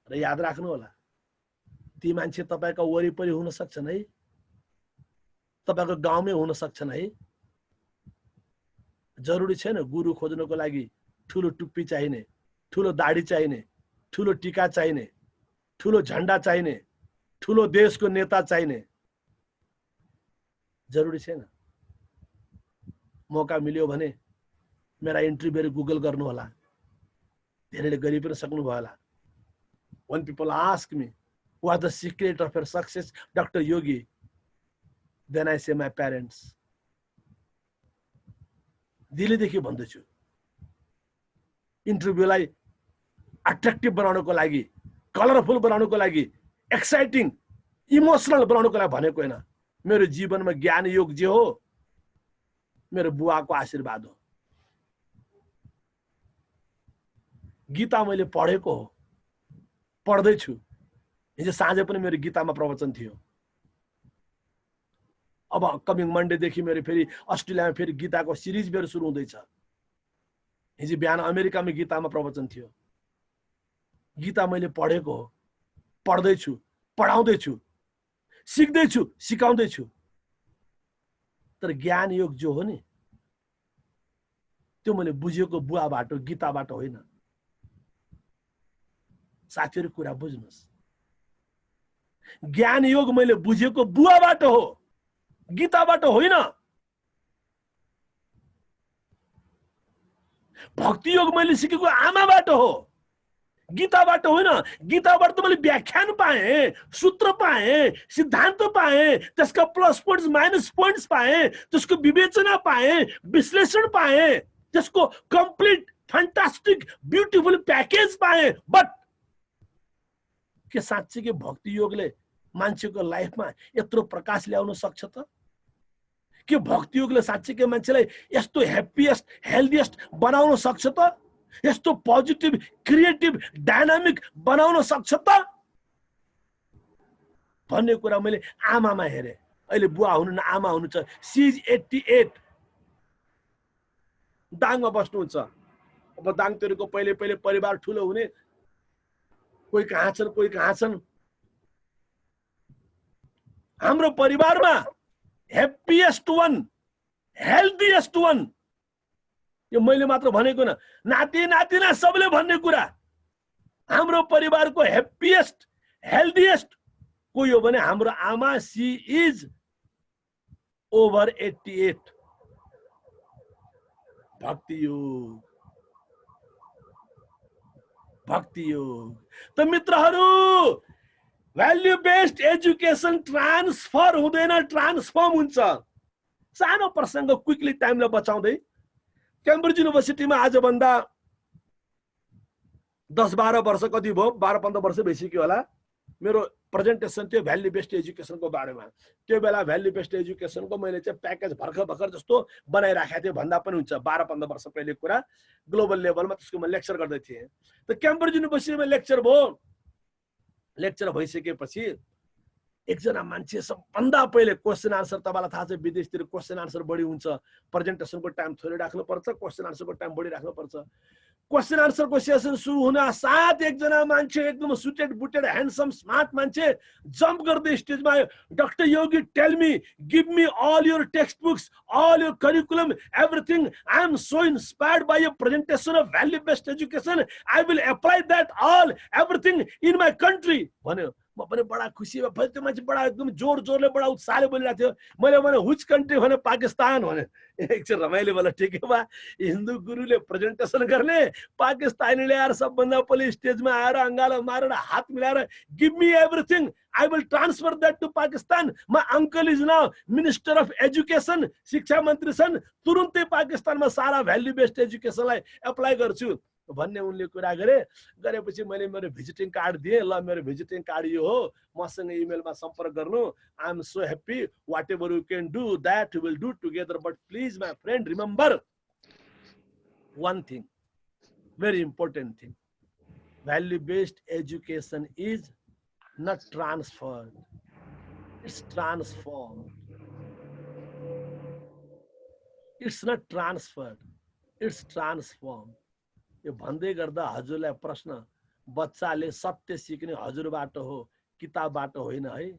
र याद राख्नु होला, ती मान्छे तपाईका वरिपरि हुन सक्छन् है, तपाईको गाउँमै हुन सक्छन् है। जरुरी छैन गुरु खोज्नको लागि ठुलो टुप्पी चाहिने, ठुलो दाढी चाहिने, ठुलो टीका चाहिने, ठुलो झण्डा चाहिने, ठुलो देशको नेता चाहिने, जरुरी छैन। मौका मिल्यो भने मेरा इन्टरभ्यूहरु गुगल गर्नु होला, धेरैले गरि पनि सक्नु भयो होला। When people ask me what the secret of your success, Dr. Yogi, then I say my parents. दिलेदेखि भन्दैछु, इन्टरभ्यूलाई अट्र्याक्टिभ बनाउनको लागि, कलरफुल बनाउनको लागि, एक्साइटिङ, इमोसनल बनाउनको लागि भनेको हैन। मेरो जीवनमा ज्ञान योग जे हो मेरो बुवाको आशीर्वाद हो। गीता मैले पढेको हो, पढ्दै छु। हिजो साँझ पनि मेरो गीतामा प्रवचन थियो। अब कमिङ मंडे देखि मेरो फेरि अस्ट्रेलियामा फेरि गीताको सिरिज मेरो सुरु हुँदैछ। हिजो बिहान अमेरिकामा गीतामा प्रवचन थियो। गीता मैले पढेको हो, पढ्दै छु, पढाउँदै छु, सिक्दै छु, सिकाउँदै छु। तर ज्ञान योग जो हो नि, त्यो मैले बुझेको बुवाबाट गीताबाट होइन। साथीहरु कुरा बुझ्नुस्, ज्ञान योग मैले बुझेको बुवाबाट हो, गीताबाट होइन। भक्ति योग मैले सिकेको आमाबाट हो, गीताबाट होइन। गीताबाट त मैले व्याख्यान पाएँ, सूत्र पाएँ, सिद्धान्त पाएँ, त्यसका प्लस पोइन्ट्स माइनस पोइन्ट्स पाएँ, त्यसको विवेचना पाएँ, विश्लेषण पाएँ, त्यसको कम्प्लिट फ्यान्टास्टिक ब्युटिफुल प्याकेज पाएँ। बट के साँच्चै के भक्ति योगले मान्छेको लाइफमा यत्रो प्रकाश ल्याउन सक्छ त? के भक्ति योगले साँच्चै के मान्छेलाई यस्तो ह्याप्पिएस्ट हेल्दिएस्ट बनाउन सक्छ त? यस्तो पोजिटिभ क्रिएटिभ डायनामिक बनाउन सक्छ त भन्ने कुरा मैले आमामा हेरे। अहिले बुवा हुनु न आमा हुनु छ, सी इज 88, दाङमा बस्नुहुन्छ। अब दाङतिरको पहिले पहिले परिवार ठुलो हुने, कोही कहाँ छन् कोही कहाँ छन्। हाम्रो परिवारमा ह्याप्पिएस्ट वान, हेल्दिएस्ट वान, यो मैले मात्र भनेको न, नाति नातिना सबले भन्ने कुरा। हाम्रो परिवारको ह्याप्पिएस्ट हेल्दिएस्ट कोही हो भने हाम्रो आमा, सी इज ओभर 88। भक्ति योग, भक्ति योग। त मित्रहरू, भ्याल्यु बेस्ड एजुकेसन ट्रान्सफर हुँदैन, ट्रान्सफर्म हुन्छ। सानो प्रसङ्ग क्विकली टाइमलाई बचाउँदै, क्याम्ब्रिज युनिभर्सिटीमा आजभन्दा 10-12 वर्ष कति भयो, 12-15 वर्ष भइसक्यो होला, मेरो प्रेजेन्टेसन थियो भ्याल्यु बेस्ड एजुकेसनको बारेमा। त्यो बेला भ्याल्यु बेस्ड एजुकेसनको मैले चाहिँ प्याकेज भर्खर जस्तो बनाइराखेको थिएँ भन्दा पनि हुन्छ। 12-15 वर्ष पहिले कुरा, ग्लोबल लेभलमा त्यसको म लेक्चर गर्दै थिएँ। त क्याम्ब्रिज युनिभर्सिटीमा लेक्चर भयो। लेक्चर भइसकेपछि एकजना मान्छे सबभन्दा पहिले क्वेसन आन्सर, तपाईँलाई थाहा छ विदेशतिर क्वेसन आन्सर बढी हुन्छ, प्रेजेन्टेसनको टाइम थोरै राख्नुपर्छ, क्वेसन आन्सरको टाइम बढी राख्नुपर्छ। क्वेसन आन्सरको सेसन सुरु हुन साथ एकजना मान्छे एकदम सुटेड बुटेड ह्यान्डसम स्मार्ट मान्छे जम्प गर्दै स्टेजमा आयो। Doctor Yogi, tell me, give me all your text books, all your curriculum, everything. I am so inspired by your presentation of value based education. I will apply that all everything in my country भन्यो। म पनि बडा खुसी भयो। त्यो मान्छे बडा एकदम जोरले बडा उत्साहले बोलिरहेको थियो। मैले भने हुच कन्ट्री भने पाकिस्तान भने। एकछिन रमाइलो भयो, ठिकै बा, हिन्दू गुरुले प्रेजेन्टेसन गर्ने, पाकिस्तानीले आएर सबभन्दा पहिले स्टेजमा आएर अङ्गालो मारेर हात मिलाएर give me everything, I will transfer that to Pakistan. My uncle is now minister of education, शिक्षा मन्त्री छन्। तुरुन्तै पाकिस्तानमा सारा भ्याल्यु बेस्ड एजुकेसनलाई एप्लाई गर्छु भन्ने उनले कुरा गरेपछि मैले मेरो भिजिटिङ कार्ड दिएँ। ल मेरो भिजिटिङ कार्ड यो हो, मसँग इमेलमा सम्पर्क गर्नु। I am so happy, whatever you can do that we will do together, but please my friend remember one thing, very important thing, value based education is not transferred, it's transformed. It's not transferred, it's transformed. यो भन्दै गर्दा हजुरलाई प्रश्न, बच्चाले सत्य सिक्ने हजुरबाट हो, किताबबाट होइन है।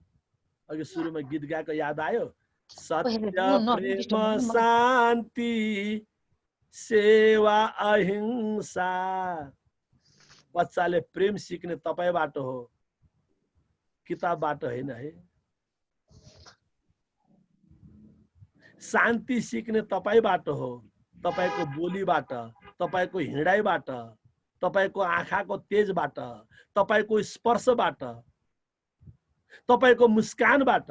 अघि सुरुमा गीत गाएको याद आयो, सत्य प्रेम शान्ति सेवा अहिंसा। बच्चाले प्रेम सिक्ने तपाईबाट हो, किताबबाट होइन है। शान्ति सिक्ने तपाईबाट हो, तपाईको बोलीबाट, तपाईको हिँडाइबाट, तपाईको आँखाको तेजबाट, तपाईको स्पर्शबाट, तपाईको मुस्कानबाट,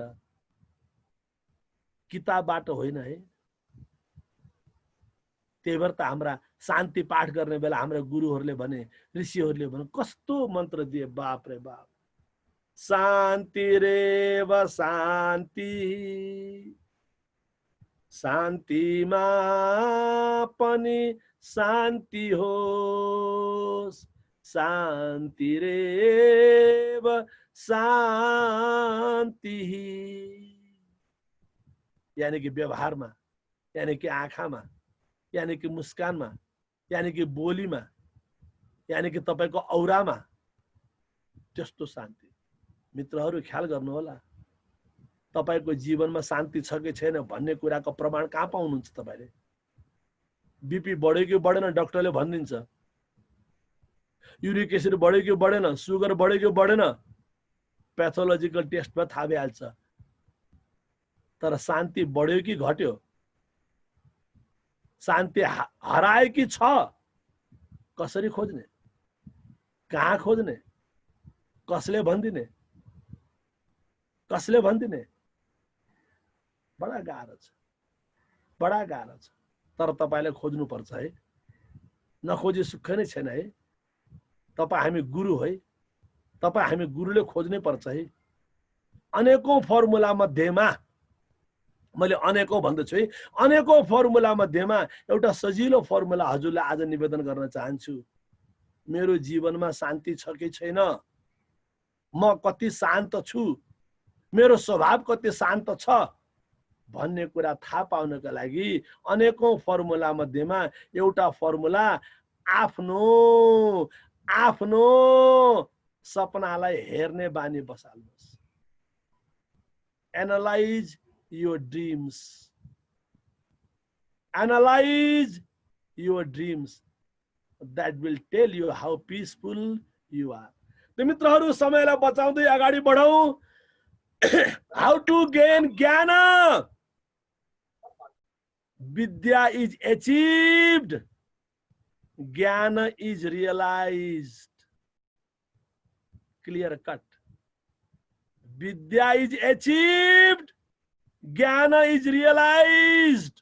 किताबबाट होइन है। त्यही भएर त हाम्रा शान्ति पाठ गर्ने बेला हाम्रा गुरुहरूले भने, ऋषिहरूले भने कस्तो मन्त्र दिए, बाप रे बाप। शान्ति रेव शान्ति, शान्तिमा पनि शान्ति होस्, शान्ति रेव शान्ति। यानी कि व्यवहारमा, यानी कि आँखामा, यानी कि मुस्कानमा, यानी कि बोलीमा, यानी कि तपाईको औरामा त्यस्तो शान्ति। मित्रहरू ख्याल गर्नु होला, तपाईको जीवनमा शान्ति छ कि छैन भन्ने कुराको प्रमाण कहाँ पाउनुहुन्छ तपाईले? बीपी बढ्यो कि बढेन डाक्टरले भनिदिन्छ, युरिक एसिड बढ्यो कि बढेन, सुगर बढ्यो कि बढेन, प्याथोलोजिकल टेस्टमा थाहा भइहाल्छ। तर शान्ति बढ्यो कि घट्यो, शान्ति हरायो कि छ, कसरी खोज्ने, कहाँ खोज्ने, कसले भनिदिने, कसले भनिदिने? बडा गाह्रो छ, बडा गाह्रो छ। तर तपाईले खोज्नुपर्छ है, नखोजी सुख नै छैन है। तपाईँ हामी गुरु है, तपाईँ हामी गुरुले खोज्नै पर्छ है। अनेकौं फर्मुला मध्येमा, मैले अनेकौं भन्दछु है, अनेकौं फर्मुला मध्येमा एउटा सजिलो फर्मुला हजुरले आज निवेदन गर्न चाहन्छु। मेरो जीवनमा शान्ति छ कि छैन, म कति शान्त छु, मेरो स्वभाव कति शान्त छ भन्ने कुरा थाहा पाउनका लागि अनेकौं फर्मुला मध्येमा एउटा फर्मुला आफ्नो आफ्नो सपनालाई हेर्ने बानी बसाल्नुहोस्। Analyze your dreams, analyze your dreams, that will tell you how peaceful you are. तो मित्रहरू, समयलाई बचाउँदै अगाडि बढौं। How to gain ज्ञान? विद्या is achieved, ज्ञान is realized. Clear cut. Vidya is achieved, ज्ञान is realized.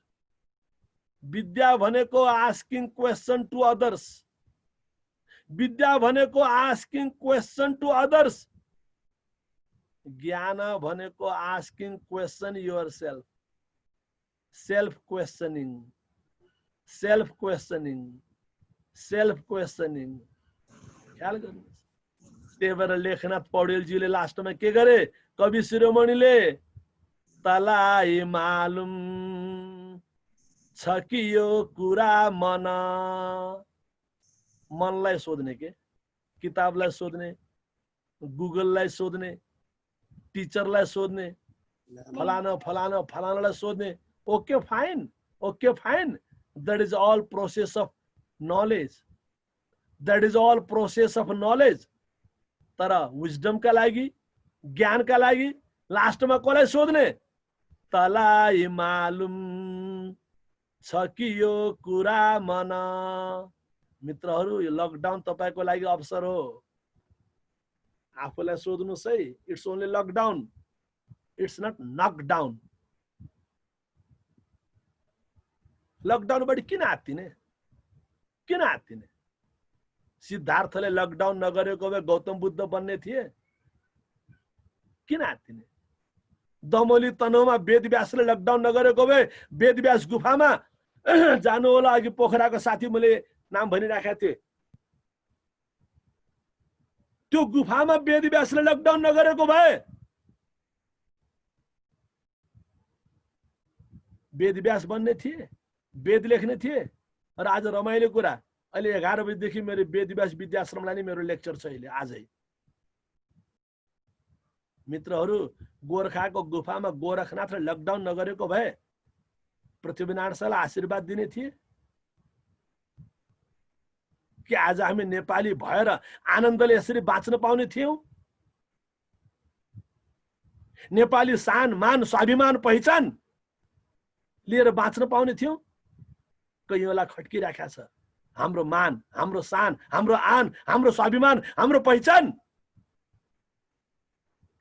विद्या भनेको asking question to others. विद्या भनेको asking question to others. ज्ञान भनेको asking question yourself. Self questioning, self questioning, self questioning. ख्याल गर्नुहोस्। त्यही भएर लेखनाथ पौडेलजीले लास्टमा के गरे? कवि शिरोमणिले तलाई मालुम छ कि यो कुरा मन, मनलाई सोध्ने के, किताबलाई सोध्ने, गुगललाई सोध्ने, टिचरलाई सोध्ने, फलाना फलाना फलानालाई सोध्ने। Okay fine, okay fine, that is all process of knowledge, that is all process of knowledge. तर विजडमका लागि, ज्ञानका लागि लास्टमा कसलाई सोध्ने? तलाई मालुम छ कि यो कुरा मन। मित्रहरू, यो लकडाउन तपाईको लागि अवसर हो। आफूलाई सोध्नुस् है, it's only lockdown, it's not knockdown. लकडाउनबाट किन आत्तिने? किन आत्तिने? सिद्धार्थले लकडाउन नगरेको भए गौतम बुद्ध बन्ने थिए। किन आत्तिने? दमोली तनहुमा वेदव्यासले लकडाउन नगरेको भए वेदव्यास गुफामा जानु होला। अघि पोखराको साथी मैले नाम भनिराखेको थिएँ, त्यो गुफामा वेदव्यासले लकडाउन नगरेको भए वेदव्यास बन्ने थिए, वेद लेख्ने थिए। र आज रमाइलो कुरा, अहिले 11 बजेदेखि मेरो वेदव्यास विद्याश्रमलाई नै मेरो लेक्चर छ अहिले आजै। मित्रहरू, गोरखाको गुफामा गोरखनाथले लकडाउन नगरेको भए पृथ्वीनारायण शाहलाई आशीर्वाद दिने थिए कि आज हामी नेपाली भएर आनन्दले यसरी बाँच्न पाउने थियौं? नेपाली शान, मान, स्वाभिमान, पहिचान लिएर बाँच्न पाउने थियौं? कैयौँलाई खट्किराखेको छ हाम्रो मान, हाम्रो शान, हाम्रो आन, हाम्रो स्वाभिमान, हाम्रो पहिचान।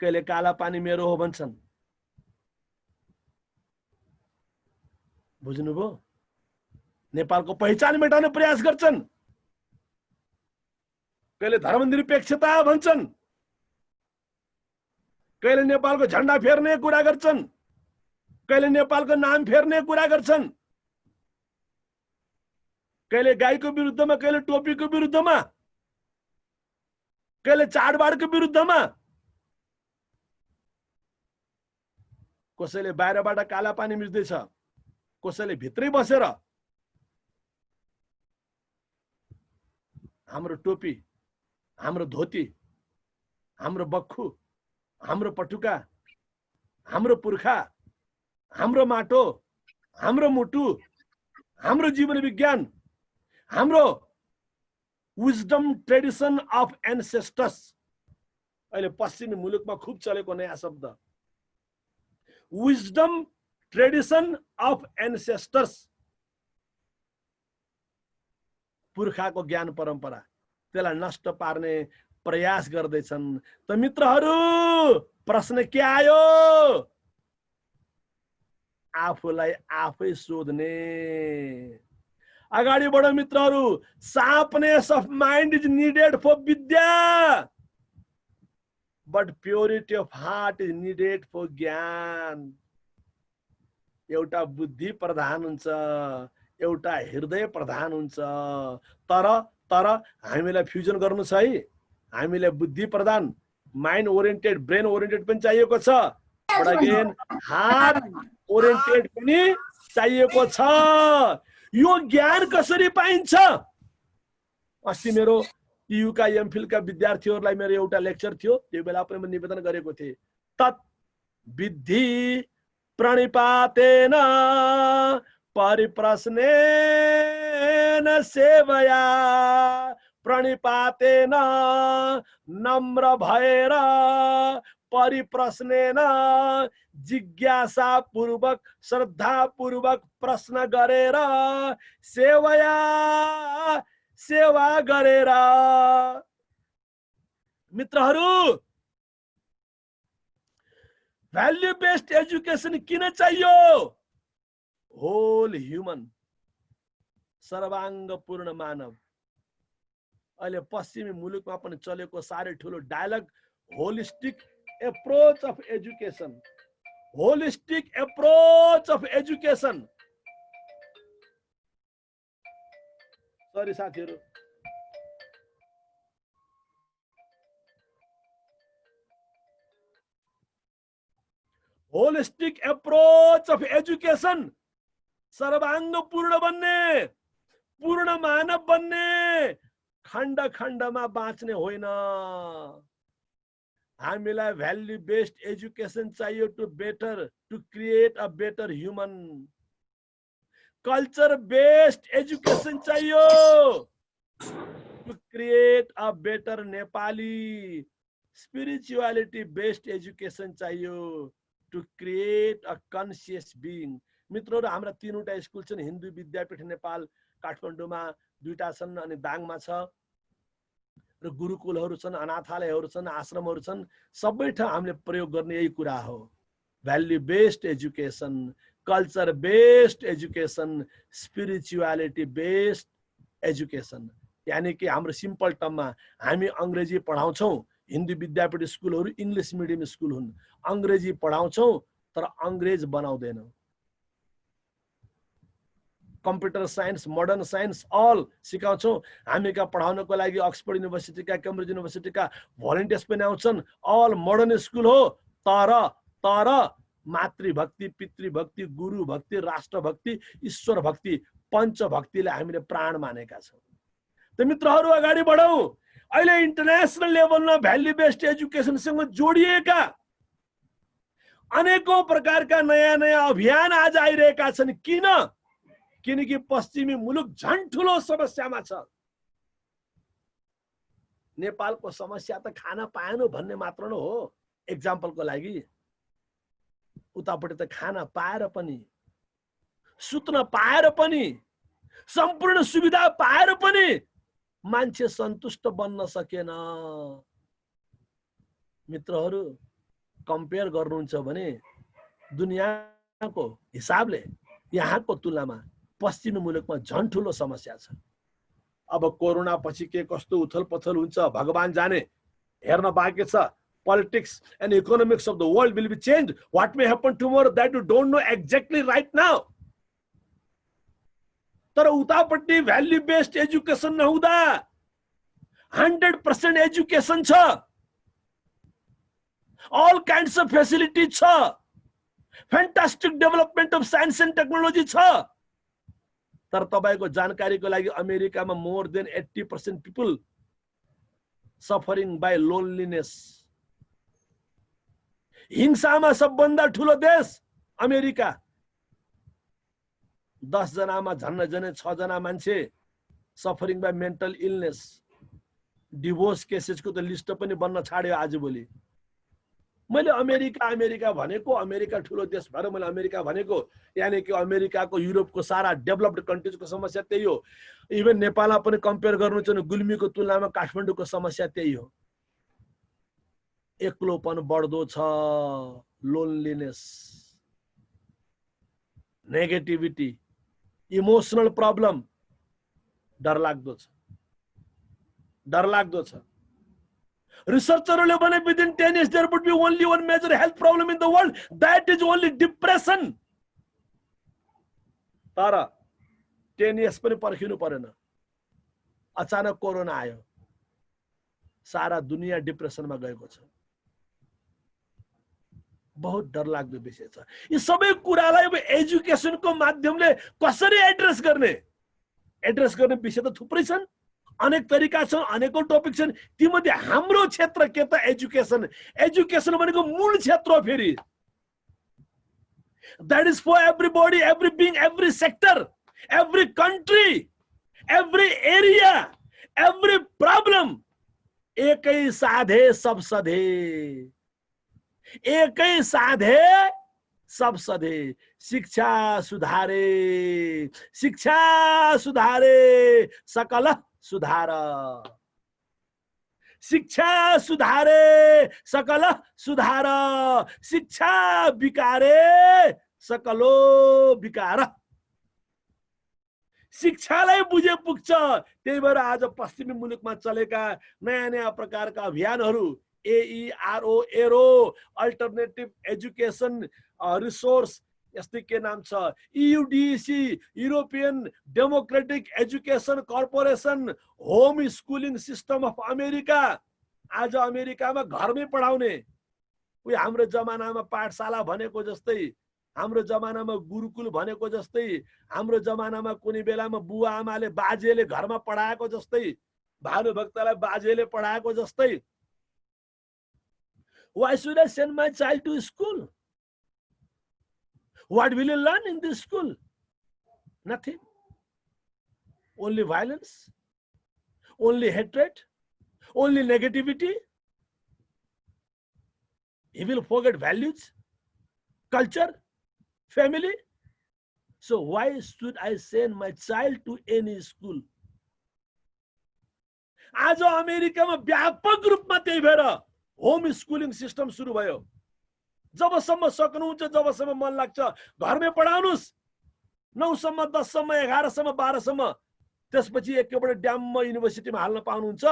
कहिले काला पानी मेरो हो भन्छन्, बुझ्नुभयो? नेपालको पहिचान मेटाउने प्रयास गर्छन्। कहिले धर्मनिरपेक्षता भन्छन्, कहिले नेपालको झण्डा फेर्ने कुरा गर्छन्, कहिले नेपालको नाम फेर्ने कुरा गर्छन्, कहिले गाईको विरुद्धमा, कहिले टोपीको विरुद्धमा, कहिले चाडबाडको विरुद्धमा। कसैले बाहिरबाट काला पानी मिच्दैछ, कसैले भित्रै बसेर हाम्रो टोपी, हाम्रो धोती, हाम्रो बक्खु, हाम्रो पटुका, हाम्रो पुर्खा, हाम्रो माटो, हाम्रो मुटु, हाम्रो जीवन विज्ञान, हाम्रो विजडम ट्रेडिसन अफ एन्सेस्टर्स, अहिले पश्चिमी मुलुकमा खूब चलेको नयाँ शब्द विजडम ट्रेडिसन अफ एन्सेस्टर्स, पुर्खाको ज्ञान परम्परा, त्यसलाई नष्ट पार्ने प्रयास गर्दैछन्। त मित्रहरू, प्रश्न के आयो? आफूलाई आफै सोध्ने। अगाडि बढो मित्रहरू। Sharpness of mind is needed for विद्या, but purity of heart is needed for ज्ञान। एउटा बुद्धि प्रधान हुन्छ, एउटा हृदय प्रधान हुन्छ। तर हामीलाई फ्युजन गर्नु छ है। हामीलाई बुद्धि प्रधान, माइन्ड ओरिएन्टेड, ब्रेन ओरिएन्टेड पनि चाहिएको छ, बट अगेन हार्ट ओरिएन्टेड पनि चाहिएको छ। यो ज्ञान कसरी पाइन्छ? अस्ति मेरो युका एमफिलका विद्यार्थीहरूलाई मेरो एउटा लेक्चर थियो, त्यो बेला पनि म निवेदन गरेको थिएँ। तत् विद्धि प्रणिपातेन परिप्रश्नेन सेवया, प्रणिपातेन नम्र भएर, परिप्रश्नेन जिज्ञासा पूर्वक, श्रद्धा पूर्वक प्रश्न गरेर, सेवया, सेवा गरेर। मित्रहरू, भ्याल्यु बेस्ड एजुकेसन किन चाहियो? होल ह्युमन, सर्वाङ्ग पूर्ण मानव। अहिले पश्चिमी मुलुकमा पनि चलेको साह्रै ठुलो dialogue holistic approach of education, holistic approach of education. Sorry साथीहरू, होलिस्टिक एप्रोच अफ एजुकेसन, सर्वाङ्ग पूर्ण बन्ने, पूर्ण मानव बन्ने, खण्ड खण्डमा बाँच्ने होइन। हामीलाई भ्याल्यु बेस्ड एजुकेसन चाहियो to create a better human. Culture based education चाहियो to create a better Nepali. Spirituality based education चाहियो to create a conscious being. मित्रहरू, हाम्रा तीनवटा स्कुल छन्। हिन्दू विद्यापीठ नेपाल काठमाडौँमा दुईटा छन्, अनि दाङमा छ, र गुरुकुलहरू छन्, अनाथालयहरू छन्, आश्रमहरू छन्। सबै ठाउँ हामीले प्रयोग गर्ने यही कुरा हो, value based education, culture based education, spirituality based education. यानी कि हाम्रो सिम्पल टर्ममा हामी अङ्ग्रेजी पढाउँछौँ। हिन्दू विद्यापीठ स्कुलहरू इङ्ग्लिस मिडियम स्कुल हुन्। अङ्ग्रेजी पढाउँछौँ तर अङ्ग्रेज बनाउँदैनौँ। Computer science, modern science all सिकाउँछौँ। हामी कहाँ पढाउनको लागि अक्सफोर्ड युनिभर्सिटीका, केम्ब्रिज युनिभर्सिटीका भोलिन्टियर्स पनि आउँछन्। अल मोडर्न स्कुल हो, तर मातृभक्ति, पितृभक्ति, गुरु भक्ति, राष्ट्रभक्ति, ईश्वर भक्ति, पञ्चभक्तिलाई हामीले प्राण मानेका छौँ। त मित्रहरू, अगाडि बढौँ। अहिले इन्टरनेसनल लेभलमा भ्याल्यु बेस्ड एजुकेसनसँग जोडिएका अनेकौं प्रकारका नयाँ नयाँ अभियान आज आइरहेका छन्। किन? किनकि पश्चिमी मुलुक झन् ठुलो समस्यामा छ। नेपालको समस्या त खान पाएन भन्ने मात्र न हो। एक्जाम्पलको लागि उतापट्टि त खान पाएर पनि, सुत्न पाएर पनि, सम्पूर्ण सुविधा पाएर पनि मान्छे सन्तुष्ट बन्न सकेन। मित्रहरू, कम्पेयर गर्नुहुन्छ भने दुनियाँको हिसाबले यहाँको तुलनामा पश्चिमी मुलुकमा झन् ठुलो समस्या छ। अब कोरोना पछि के कस्तो उथल पथल हुन्छ भगवान जाने, हेर्न बाँकी छ। Politics and economics of the world will be changed. What may happen tomorrow, that you don't know exactly right now. तर उतापट्टि भ्याल्यु बेस्ड एजुकेसन नहुँदा 100% एजुकेसन छ, all kinds of facility छ, fantastic development of science and technology छ। तर तपाईको जानकारीको लागि अमेरिकामा more than 80% people suffering by loneliness। हिंसामा सबभन्दा ठुलो देश अमेरिका। 10 जनामा झन्न झनै 6 जना मान्छे suffering by mental illness, divorce केसेसको त लिस्ट पनि बन्न छाड्यो आजभोलि। मैले अमेरिका भनेको, अमेरिका ठुलो देश भएर मैले अमेरिका भनेको, यानी कि अमेरिकाको युरोपको सारा डेभलप्ड कन्ट्रिजको समस्या त्यही हो। इभन नेपालमा पनि कम्पेयर गर्नु छ भने गुल्मीको तुलनामा काठमाडौँको समस्या त्यही हो। एक्लोपन बढ्दो छ, लोनलीनेस, नेगेटिभिटी, इमोशनल प्रब्लम, डरलाग्दो छ, डरलाग्दो छ। रिसर्चरहरूले भने within 10 years there would be only one major health problem in the world, that is only depression। तर 10 years पनि पर्खिनु परेन, अचानक कोरोना आयो, सारा दुनिया डिप्रेसनमा गएको छ। बहुत डरलाग्दो विषय छ। यी सबै कुरालाई अब एजुकेसनको माध्यमले कसरी एड्रेस गर्ने विषय त थुप्रै छन्, अनेक तरिका छन्, अनेकौं टपिक छन्। तीमध्ये हाम्रो क्षेत्र के त एजुकेसन। एजुकेसन भनेको मूल क्षेत्र हो फेरि। That is for everybody, every being, every sector, every country, every area, every problem। एकै साधे सब सधे, एकै साधे सब सधे। शिक्षा सुधारे, शिक्षा सुधारे सकल सुधार, शिक्षा सुधारे सकल सुधार, शिक्षा विकारे सकलो विकार। शिक्षालाई बुझे पुग्छ। त्यही भएर आज पश्चिमी मुलुकमा चलेका नयाँ नयाँ प्रकारका अभियानहरू, AERO, arrow, alternative education resource, यस्तै के नाम छ, EUDC, European democratic education corporation, home schooling system of America. आज अमेरिकामा घरमै पढाउने, उही हाम्रो जमानामा पाठशाला भनेको जस्तै, हाम्रो जमानामा गुरुकुल भनेको जस्तै, हाम्रो जमानामा कुनै बेलामा बुवा आमाले बाजेले घरमा पढाएको जस्तै, भानुभक्तलाई बाजेले पढाएको जस्तै। Why should I send my child to school? What will you learn in this school? Nothing. Only violence, only hatred, only negativity. He will forget values, culture, family. So why should I send my child to any school? आज अमेरिकामा व्यापक रूपमा त्यही भएर home schooling system सुरु भयो। जबसम्म सक्नुहुन्छ, जबसम्म मन लाग्छ घरमै पढाउनुस्, 9 सम्म, 10 सम्म, 11 सम्म, 12 सम्म। त्यसपछि एकैपल्ट ड्याममा युनिभर्सिटीमा हाल्न पाउनुहुन्छ।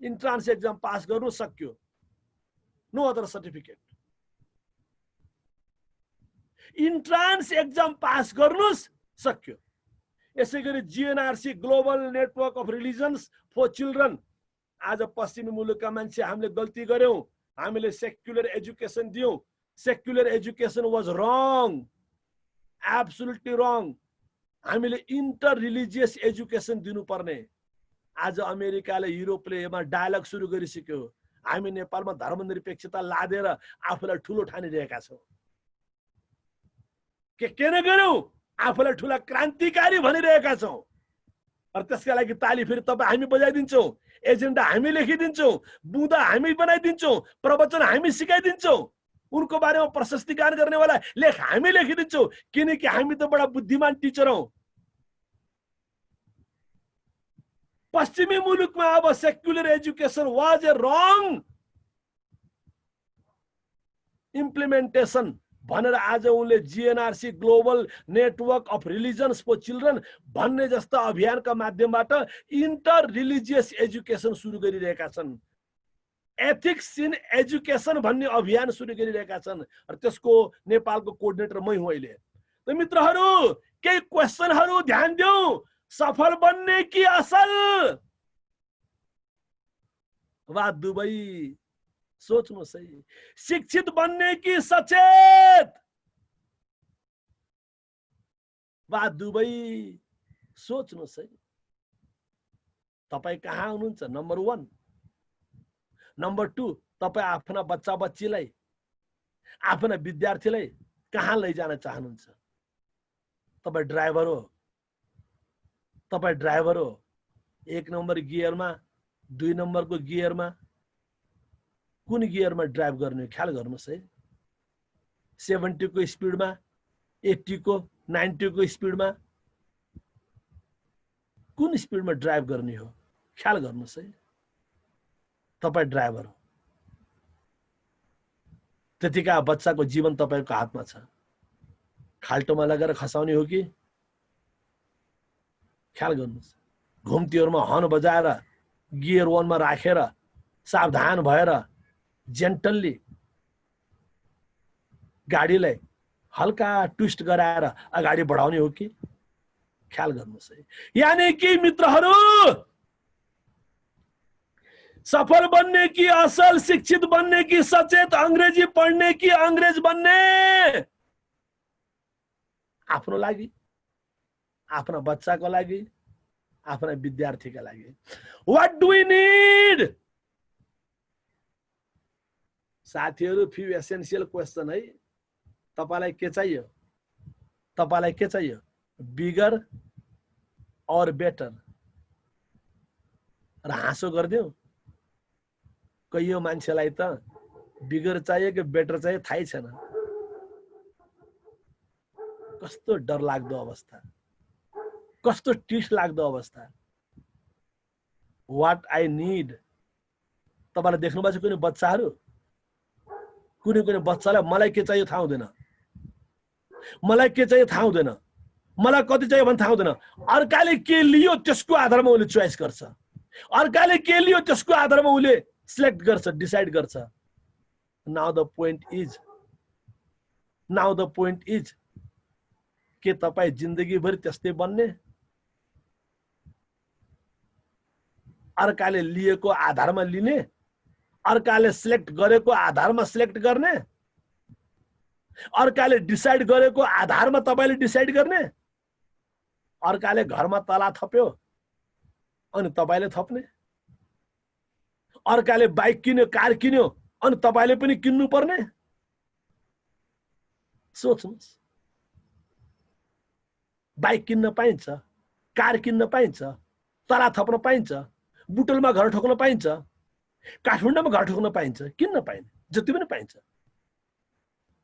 इन्ट्रान्स एक्जाम पास गर्नु, सक्यो। No other certificate. Entrance exam pass गर्नुस्, सक्यो। यसैगरी GNRC, global network of religions for children. आज पश्चिमी मुलुकका मान्छे हामीले गल्ती गर्यौं, हामीले सेक्युलर एजुकेसन दियौं। Secular education was wrong, absolutely wrong. हामीले इन्टर रिलिजियस एजुकेसन दिनुपर्ने। आज अमेरिकाले, युरोपले यसमा डायलग सुरु गरिसक्यो। हामी नेपालमा धर्मनिरपेक्षता लादेर आफूलाई ठुलो ठानिरहेका छौं। के नगरौं, आफूलाई ठुला क्रान्तिकारी भनिरहेका छौं। र त्यसका लागि ताली फेरि तपाईँ हामी बजाइदिन्छौँ, एजेन्डा हामी लेखिदिन्छौँ, बुँदा हामी बनाइदिन्छौँ, प्रवचन हामी सिकाइदिन्छौँ, उनको बारेमा प्रशस्ति गान गर्नेवाला लेख हामी लेखिदिन्छौँ, किनकि हामी त बडा बुद्धिमान टिचर हौं। पश्चिमी मुलुकमा अब secular education was a wrong implementation भनेर आज उनले GNRC, global network of religions for children भन्ने जस्ता अभियानका माध्यमबाट इन्टर रिलिजियस एजुकेसन सुरु गरिरहेका छन्। एथिक्स इन एजुकेसन भन्ने अभियान सुरु गरिरहेका छन्। र त्यसको नेपालको कोअर्डिनेटर मै हुँ अहिले। त मित्रहरू, केही क्वेशनहरू ध्यान देऊ। सफल बन्ने कि असल? वा दुबई, सोच्नु सही। शिक्षित बन्ने कि सचेत? वा दुबई, सोच्नु सही। तपाईँ कहाँ हुनुहुन्छ? नम्बर 1। नम्बर 2, तपाईँ आफ्ना बच्चा बच्चीलाई, आफ्ना विद्यार्थीलाई कहाँ लैजान चाहनुहुन्छ? तपाईँ ड्राइभर हो, तपाईँ ड्राइभर हो, 1 नम्बर गियरमा 2 नम्बरको गियरमा कुन गियरमा ड्राइभ गर्ने ख्याल गर्नुहोस् है। 70 को स्पिडमा, 80 को 90 को स्पिडमा कुन स्पिडमा ड्राइभ गर्ने हो ख्याल गर्नुहोस् है। तपाईँ ड्राइभर हो। त्यतिका बच्चाको जीवन तपाईको हातमा छ। खाल्टोमा लगेर खसाउने हो कि ख्याल गर्नुहोस्। घुम्तीहरुमा हर्न बजाएर गियर 1 मा राखेर सावधान भएर जेन्टल्ली गाडीलाई हल्का ट्विस्ट गराएर अगाडि बढाउने हो कि ख्याल गर्नुहोस् है। यानी कि मित्रहरू, सफल बनने की, असल शिक्षित बनने की, सचेत अंग्रेजी पढ्ने कि अंग्रेज बन्ने, आफ्नो लागि, आफ्ना बच्चाको लागि, आफ्ना विद्यार्थीका लागि, व्हाट डू वी नीड? साथीहरु, फ्यू एसेन्शियल क्वेशन है। तपाईलाई के चाहियो? तपाईलाई के चाहियो? बिगर और बेटर। र हाँसो गर्दियौ। कहियो मान्छेलाई त बिगर चाहियो कि बेटर चाहियो थाहै छैन। कस्तो डर लाग्दो अवस्था, कस्तो टिस लाग्दो अवस्था। What I need. तपाईले देख्नु भएको छ कुनै बच्चाहरु, कुनै बच्चालाई मलाई के चाहियो थाहा हुँदैन, मलाई के चाहियो थाहा हुँदैन, मलाई कति चाहियो भन्ने थाहा हुँदैन। अर्काले के लियो त्यसको आधारमा उले चोइस गर्छ, अर्काले के लियो त्यसको आधारमा उले सिलेक्ट गर्छ, डिसाइड गर्छ। नाउ द पोइन्ट इज के तपाई जिन्दगीभरि त्यस्तै बन्ने? अर्काले लिएको आधारमा लिने, अर्काले सिलेक्ट गरेको आधारमा सिलेक्ट गर्ने, अर्काले डिसाइड गरेको आधारमा तपाईले डिसाइड गर्ने, अर्काले घरमा तला थप्यो अनि तपाईले थप्ने, अर्काले बाइक किन्यो, कार किन्यो अनि तपाईले पनि किन्नु पर्ने? सोच्नुस्। बाइक किन्न पाइन्छ, कार किन्न पाइन्छ, तला थप्न पाइन्छ, बुटलमा घर ठोक्न पाइन्छ, काठमाडौँमा घर ठोक्न पाइन्छ, किन्न पाइन्छ, जति पनि पाइन्छ।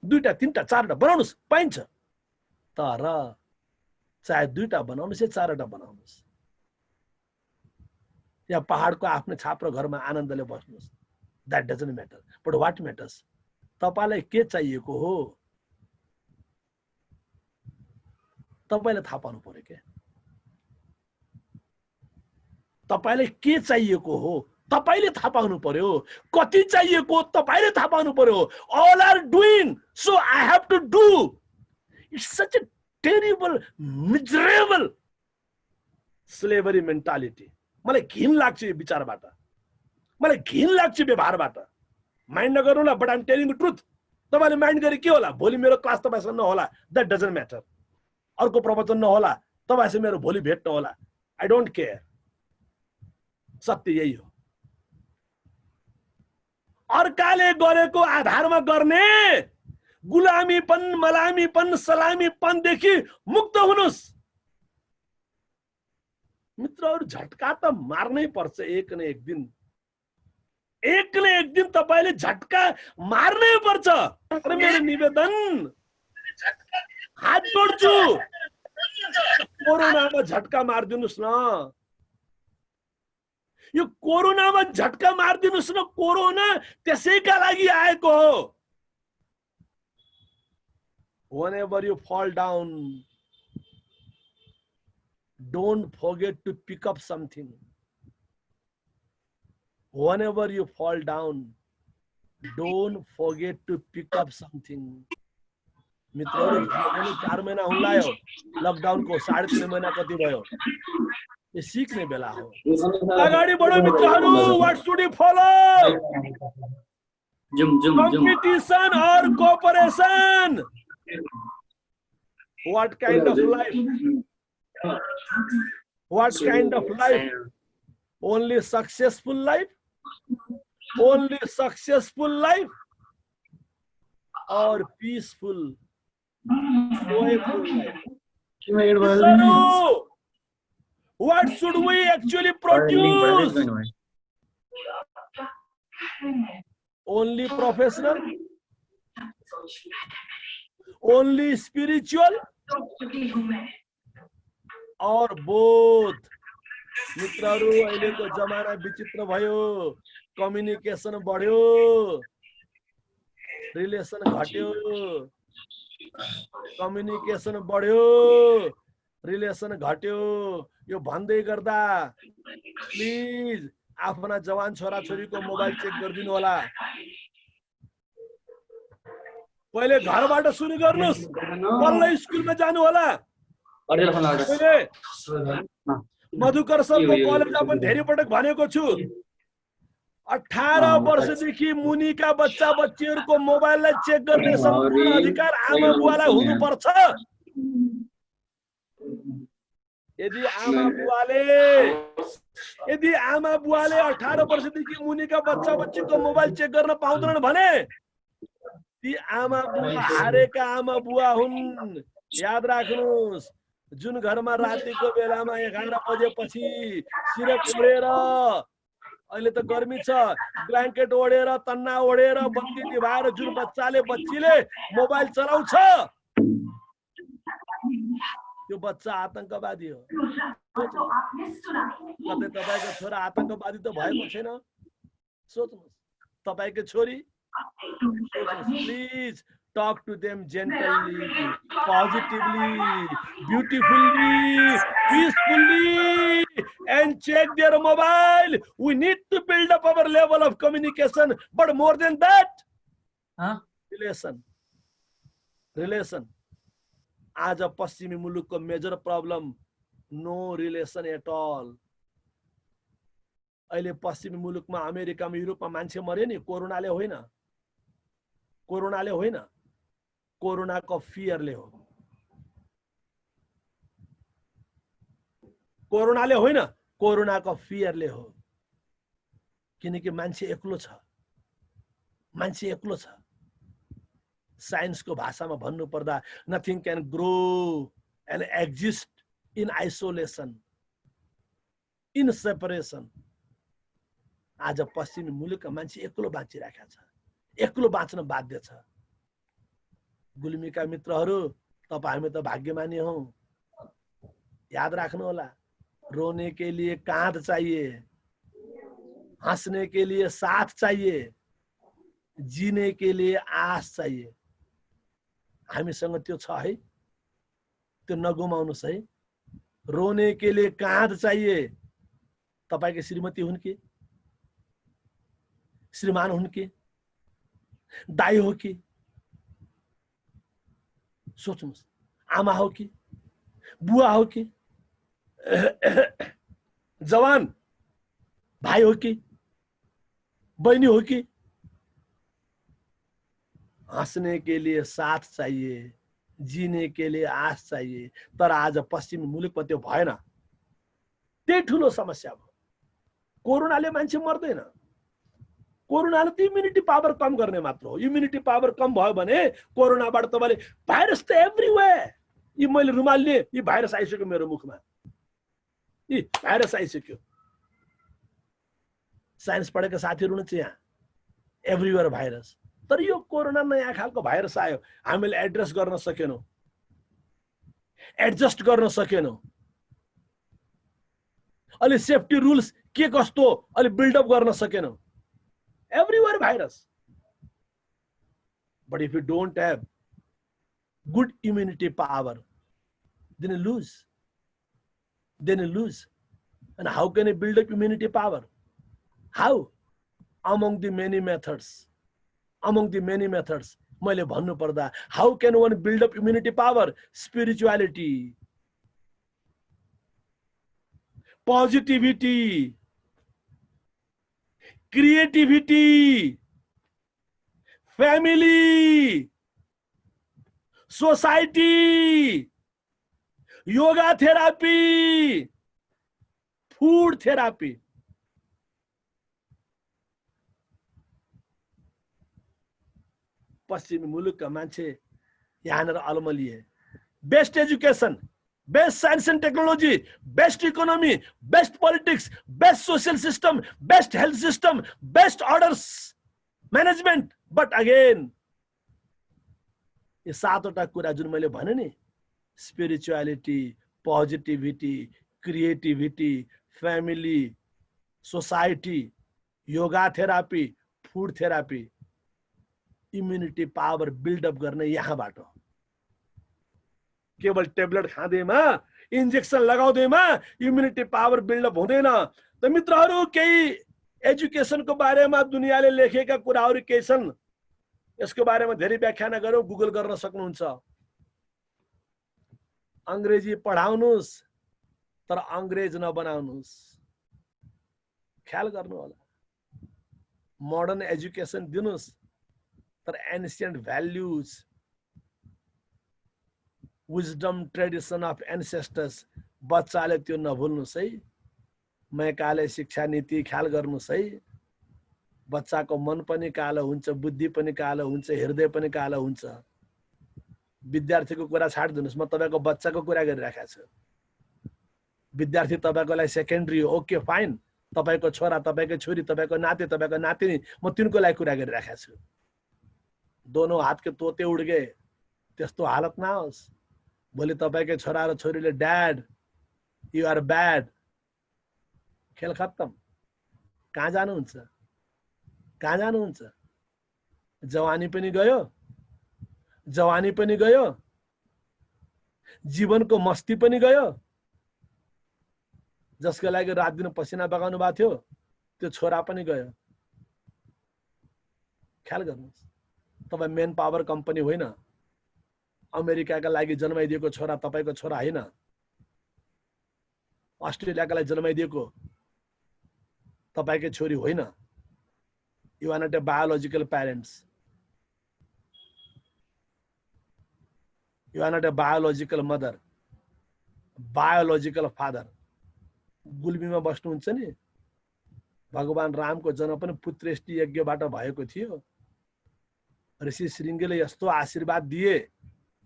2टा 3टा 4टा बनाउनुस् पाइन्छ। तर चाहे 2टा बनाउनुस् या 4टा बनाउनुस्, या पहाडको आफ्नो छाप्रो घरमा आनन्दले बस्नुस्, that doesn't matter. But what matters, तपाईलाई के चाहिएको हो तपाईले थाहा पाउनु पर्यो के। तपाईलाई के चाहिएको हो तपाईले थाहा पाउनु पर्यो। कति चाहिएको तपाईले थाहा पाउनु पर्यो। All are doing so I have to do. It's such a terrible miserable slavery mentality. मलाई घिन लाग्छ यो विचारबाट, मलाई घिन लाग्छ व्यवहारबाट। माइन्ड नगर्नुला, but I am telling the truth. तपाईले माइन्ड गरे के होला? भोलि मेरो क्लास तपाईसँग नहोला, दैट डजन्ट म्याटर। अर्को प्रवचन नहोला, तपाईसँग मेरो भोलि भेट नहोला, आई डोन्ट केयर। सत्य यही हो। अर्काले गरेको आधारमा गर्ने गुलामीपन, मलामीपन, सलामीपनदेखि मुक्त हुनुस्। मित्रहरु, झट्का त मार्नै पर्छ एक न एक दिन। एक न एक दिन तपाईले झट्का मार्नै पर्छ। र मेरो निवेदन, हात जोड्छु, कोरोनामा झट्का मार्दिनुस् न। यो कोरोनामा झट्का मार्दिनुस् न। कोरोना त्यसैका लागि आएको हो। Whenever you fall down, don't forget to pick up something. Whenever you fall down, don't forget to pick up something. मित्रहरु, 4 महिना हुन लाग्यो लकडाउन को, 3.5 महिना कति भयो? ये सीखने बेला हो। अगाडि बढो मित्रहरु। What should you follow? Competition or cooperation? What kind of life? What kind of life? Only successful life? Only successful life? Or peaceful, joyful life? what should we actually produce? Only professional? Only spiritual? or both? मित्रहरू अहिलेको जमाना विचित्र भयो, communication बढ्यो, relation घट्यो, communication बढ्यो, relation घट्यो। यो भन्दै गर्दा प्लिज आफ्ना जवान छोराछोरीको मोबाइल चेक गरिदिनु होला। पहिले घरबाट सुरु गर्नुस्, बल्ल स्कुलमा जानु होला। मधुकर सरको कलेजमा पनि धेरै पटक भनेको छु, 18 वर्षदेखि मुनिका बच्चा बच्चीहरूको मोबाइललाई चेक गर्ने सम्पूर्ण अधिकार आमा बुवालाई हुनुपर्छ। यदि आमा बुवाले 18 वर्षदेखि मुनिका बच्चा बच्चीको मोबाइल चेक गर्न पाउँदैनन् भने ती आमा बुवा हारेका आमा बुवा हुन्। याद राख्नुस्, जुन घरमा रातिको बेलामा 11 बजेपछि सिरक ओढेर, अहिले त गर्मी छ, ब्ल्याङ्केट ओढेर तन्ना ओढेर बत्ती निभाएर जुन बच्चीले मोबाइल चलाउँछ त्यो बच्चा आतंकवादी हो। कतै तपाईको छोरा आतंकवादी त भएको छैन? सोच्नुस्, तपाईको छोरी। Please talk to them gently, positively, beautifully, peacefully, and check their mobile. We need to build up our level of communication, but more than that, relation. आज पश्चिमी मुलुकको major problem, no relation at all. अहिले पश्चिमी मुलुकमा, अमेरिकामा, युरोपमा मान्छे मरे नि, कोरोनाले होइन, कोरोनाको फियरले हो। कोरोनाले होइन, कोरोनाको फियरले हो। किनकि मान्छे एक्लो छ। साइन्सको भाषामा भन्नु पर्दा, nothing can grow and exist in isolation, in separation. आज पश्चिमी मुलुकका मान्छे एक्लो बाँचिरहेका छ, एक्लो बाँच्न बाध्य छ। गुल्मीका मित्रहरू, हामी त भाग्यमानी हौ। याद राख्नु होला, रोने के लिए कांध चाहिए, हंसने के लिए साथ चाहिए, जीने के लिए आस चाहिए। हामीसँग त्यो छ है, त्यो नगुमाउनुस् है। रोने के लिए कांध चाहिए। तपाईको श्रीमती हुन् कि, श्रीमान हुन् कि, दाई हो कि, सोच्नुस्, आमा हो कि, बुवा हो कि, जवान भाइ हो कि, बहिनी हो कि। हंसने के लिए साथ चाहिए, जीने के लिए आश चाहिए। तर आज पश्चिमी मुलुकमा त्यो भएन। त्यही ठुलो समस्या हो। कोरोनाले मान्छे मर्दैन, कोरोनाले त इम्युनिटी पावर कम गर्ने मात्र हो। इम्युनिटी पावर कम भयो भने कोरोनाबाट तपाईले, भाइरस त एभ्रिवेयर। यी मैले रुमाल लिए, यी भाइरस आइसक्यो मेरो मुखमा, यी भाइरस आइसक्यो। साइन्स पढेका साथीहरु हुनुहुन्छ यहाँ, एभ्रिवेयर भाइरस। तर यो कोरोना नयाँ खालको भाइरस आयो, हामीले एड्रेस गर्न सकेनौं, एडजस्ट गर्न सकेनौं। अलि सेफ्टी रुल्स के कस्तो अलि बिल्डअप गर्न सकेनौं। Everywhere virus. But if you don't have good immunity power, then you lose. And how can you build up immunity power? How? Among the many methods, मैले भन्नु पर्दा, how can one build up immunity power? Spirituality, positivity, creativity, family, society, yoga therapy, food therapy. पश्चिमी मुलुकका मान्छे यहाँनिर अलमलिए। Best education, best science and technology, best economy, best politics, best social system, best health system, best orders management. But again ये सातवटा कुरा जुन मैले भने नि, spirituality, positivity, creativity, family, society, yoga therapy, food therapy, immunity power buildup गर्ने यहाँबाट। केवल टेब्लेट खाँदैमा, इन्जेक्सन लगाउँदैमा इम्युनिटी पावर बिल्डअप हुँदैन। त मित्रहरू, केही एजुकेसनको बारेमा दुनियाँले लेखेका कुराहरू केही छन्, यसको बारेमा धेरै व्याख्या नगरौँ, गुगल गर्न सक्नुहुन्छ। अंग्रेजी पढाउनुस् तर अंग्रेज नबनाउनुस्, ख्याल गर्नु होला। मोडर्न एजुकेसन दिनुस् तर ancient values, wisdom, tradition of ancestors बच्चाले त्यो नभुल्नुस् है। मैकाले शिक्षा नीति ख्याल गर्नुस् है। बच्चाको मन पनि कालो हुन्छ, बुद्धि पनि कालो हुन्छ, हृदय पनि कालो हुन्छ। विद्यार्थीको कुरा छाडिदिनुस्, म तपाईको बच्चाको कुरा गरिराखेको छु। विद्यार्थी तपाईको लागि सेकेन्डरी हो, ओके फाइन। तपाईको छोरा, तपाईको छोरी, तपाईको नाति, तपाईको नातिनी, म तिनको लागि कुरा गरिराखेको छु। दोनों हात के तोते उड गए, त्यस्तो हालत नहोस्। भोलि तपाईकै छोरा र छोरीले ड्याड यु आर ब्याड, खेल खत्तम। कहाँ जानुहुन्छ? कहाँ जानुहुन्छ? जवानी पनि गयो, जवानी पनि गयो, जीवनको मस्ती पनि गयो। जसको लागि रात दिन पसिना बगाउनु भएको थियो त्यो छोरा पनि गयो। ख्याल गर्नुहोस्, तपाईँ मेन पावर कम्पनी होइन। अमेरिकाका लागि जन्माइदिएको छोरा तपाईको छोरा होइन। अस्ट्रेलियाका लागि जन्माइदिएको तपाईकै छोरी होइन। You are not a biological parents, you are not a biological mother, biological father. गुल्मीमा बस्नुहुन्छ नि, भगवान रामको जन्म पनि पुत्रेष्टि यज्ञबाट भएको थियो। ऋषि श्रृंगीले यस्तो आशीर्वाद दिए,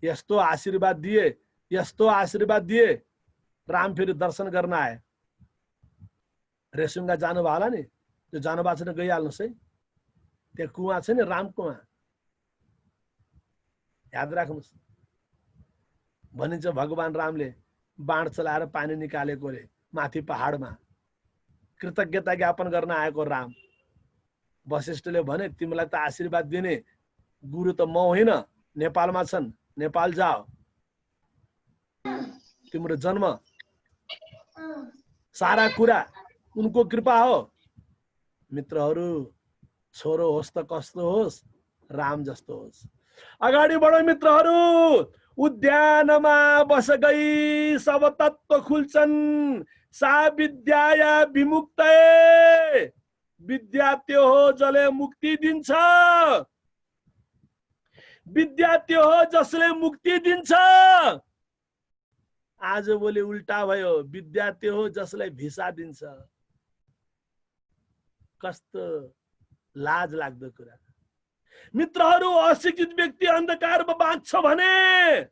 यस्तो आशीर्वाद दिए, यस्तो आशीर्वाद दिए। राम फेरि दर्शन गर्न आए। रेसुङ्गा जानुभयो होला नि, त्यो जानुभएको छैन गइहाल्नुहोस् है। त्यहाँ कुवा छ नि, राम कुवा, याद राख्नुहोस्। भनिन्छ भगवान रामले बाण चलाएर पानी निकालेको रे माथि पहाडमा। कृतज्ञता ज्ञापन गर्न आएको राम। वशिष्ठले भने तिमीलाई त आशीर्वाद दिने गुरु त म होइन, नेपालमा छन्, नेपाल जाओ, तिम्रो जन्म सारा कुरा उनको कृपा हो। मित्रहरू, छोरो होस् त कस्तो होस्, राम जस्तो होस्। अगाडि बढो मित्रहरू। उद्यानमा बस गई सब तत्व खुल्छन्, सा विद्या विमुक्त विद्या त्यो हो जसले मुक्ति दिन्छ। विद्या त्यो हो जसले मुक्ति दिन्छ। आज भोलि उल्टा भयो, विद्या त्यो हो जसलाई भिसा दिन्छ। कस्तो लाज लाग्दो कुरा। मित्रहरू, अशिक्षित व्यक्ति अन्धकारमा बाँच्छ भने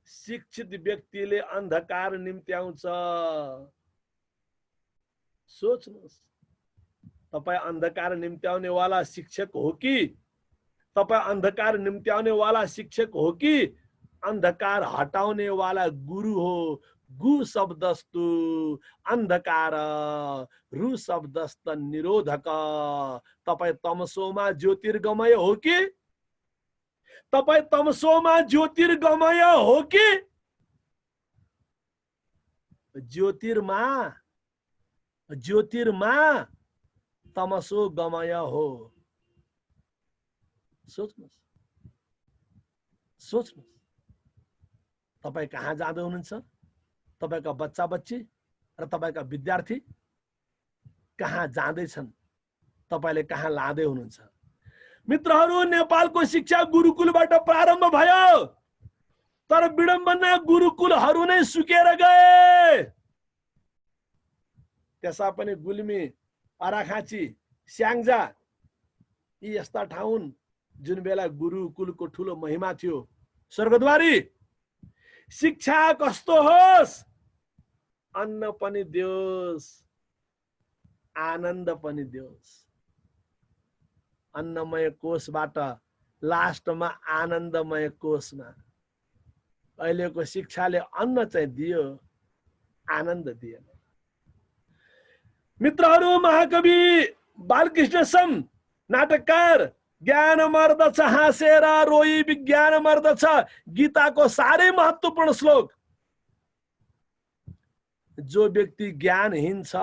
शिक्षित व्यक्तिले अन्धकार निम्त्याउँछ। सोच्नुहोस्, तपाईँ अन्धकार निम्त्याउने वाला शिक्षक हो कि तपाईँ अन्धकार निम्त्याउने वाला शिक्षक हो कि अंधकार हटाउने वाला गुरु हो। गु शब्दस्तु अंधकार, रु शब्दस्त निरोधक। तपाईँ तमसोमा ज्योतिर्गमय हो कि तपाईँ तमसोमा ज्योतिर्गमय हो कि ज्योतिर्मा ज्योतिर्मा तमसो गमय हो। सोच्नुहोस्, सोच्नुहोस्, तपाईँ कहाँ जाँदै हुनुहुन्छ? तपाईका बच्चा बच्ची र तपाईका विद्यार्थी कहाँ जाँदैछन्? तपाईले कहाँ लाँदै हुनुहुन्छ? मित्रहरू, नेपालको शिक्षा गुरुकुलबाट प्रारम्भ भयो, तर विडम्बना गुरुकुलहरू नै सुकेर गए। त्यसै पनि गुल्मी, अराखाँची, स्याङ्जा यी यस्ता ठाउँ जुन बेला गुरुकुलको ठुलो महिमा थियो। स्वर्गद्वारी शिक्षा कस्तो होस्, अन्न पनि दियोस्, आनन्द पनि दियोस्। अन्नमय कोषबाट लास्टमा आनन्दमय कोषमा। अहिलेको शिक्षाले अन्न चाहिँ दियो, आनन्द दिएन। मित्रहरू, महाकवि बालकृष्ण सम नाटककार ज्ञान मर्दछ हाँसेर रोई विज्ञान मर्दछ, गीताको साह्रै महत्त्वपूर्ण श्लोक। जो व्यक्ति ज्ञानहीन छ,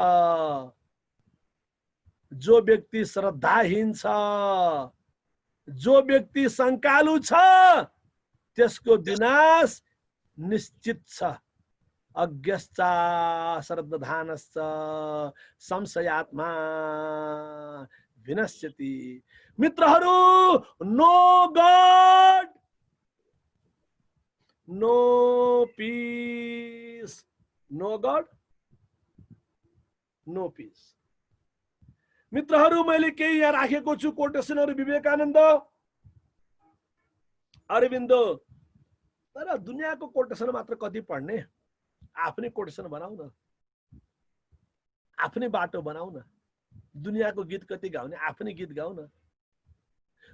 जो व्यक्ति श्रद्धाहीन छ, जो व्यक्ति शङ्कालु छ, त्यसको विनाश निश्चित छ। अज्ञश्चा श्रद्धानश्च संशयात्मा विनश्यति। मित्रहरू, no god no peace, no god no peace. मित्रहरू, मैले केही यहाँ राखेको छु कोटेसनहरू, विवेकानन्द, अरविन्दो। तर दुनियाँको कोटेसन मात्र कति पढ्ने? आफ्नै कोटेसन बनाऊ न, आफ्नै बाटो बनाऊ न। दुनियाँको गीत कति गाउने? आफ्नै गीत गाऊ न।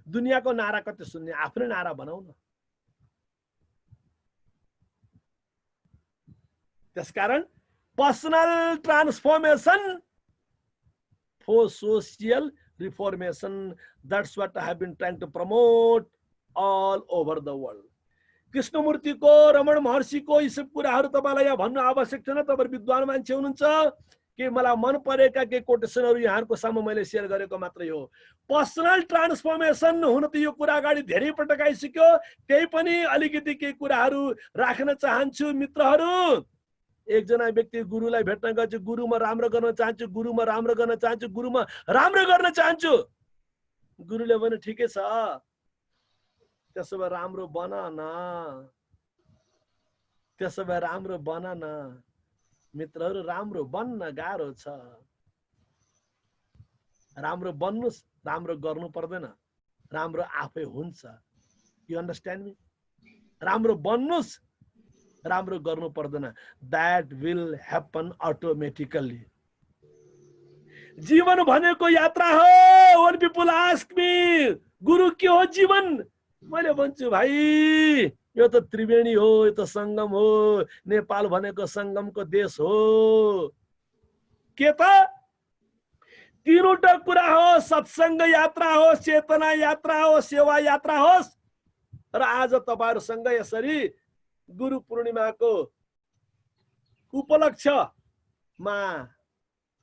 दुनियाँको नारा कति सुन्ने? आफ्नै नारा बनाऊ न। त्यसकारण personal transformation for social reformation, that's what I have been trying to promote all over the world. कृष्णमूर्तिको, रमण महर्षिको यी सब कुराहरू तपाईलाई यहाँ भन्नु आवश्यक छैन। तपाईहरु विद्वान मान्छे हुनुहुन्छ कि मलाई मन परेका के कोटेसनहरू यहाँहरुको सामु मैले शेयर गरेको मात्रै हो। पर्सनल ट्रान्सफर्मेसन हुन त यो कुरा अगाडि धेरै पटक आइसक्यो, त्यही पनि अलिकति केही कुराहरू राख्न चाहन्छु। मित्रहरू, एकजना व्यक्ति गुरुलाई भेट्न गएछ, गुरुमा राम्रो गर्न चाहन्छु, गुरुमा राम्रो गर्न चाहन्छु, गुरुमा राम्रो गर्न चाहन्छु। गुरुले भने ठिकै छ, त्यसो भए राम्रो बना न, त्यसो भए राम्रो बना न। मित्रहरू, राम्रो बन्न गाह्रो छ। राम्रो बन्नुस्, राम्रो गर्नु पर्दैन, राम्रो आफै हुन्छ। You understand me? राम्रो बन्नुस्, राम्रो गर्नु पर्दैन। That will happen automatically. जीवन भनेको यात्रा हो। When people ask me, गुरु के हो जीवन? मैले भन्छु भाइ, यो त त्रिवेणी हो, यो त संगम हो। नेपाल भनेको संगमको देश हो। के त? तीनवटा कुरा हो। सत्संग यात्रा हो, चेतना यात्रा हो, सेवा यात्रा होस्। र आज तपाईहरुसँग यसरी गुरु पूर्णिमाको उपलक्ष्यमा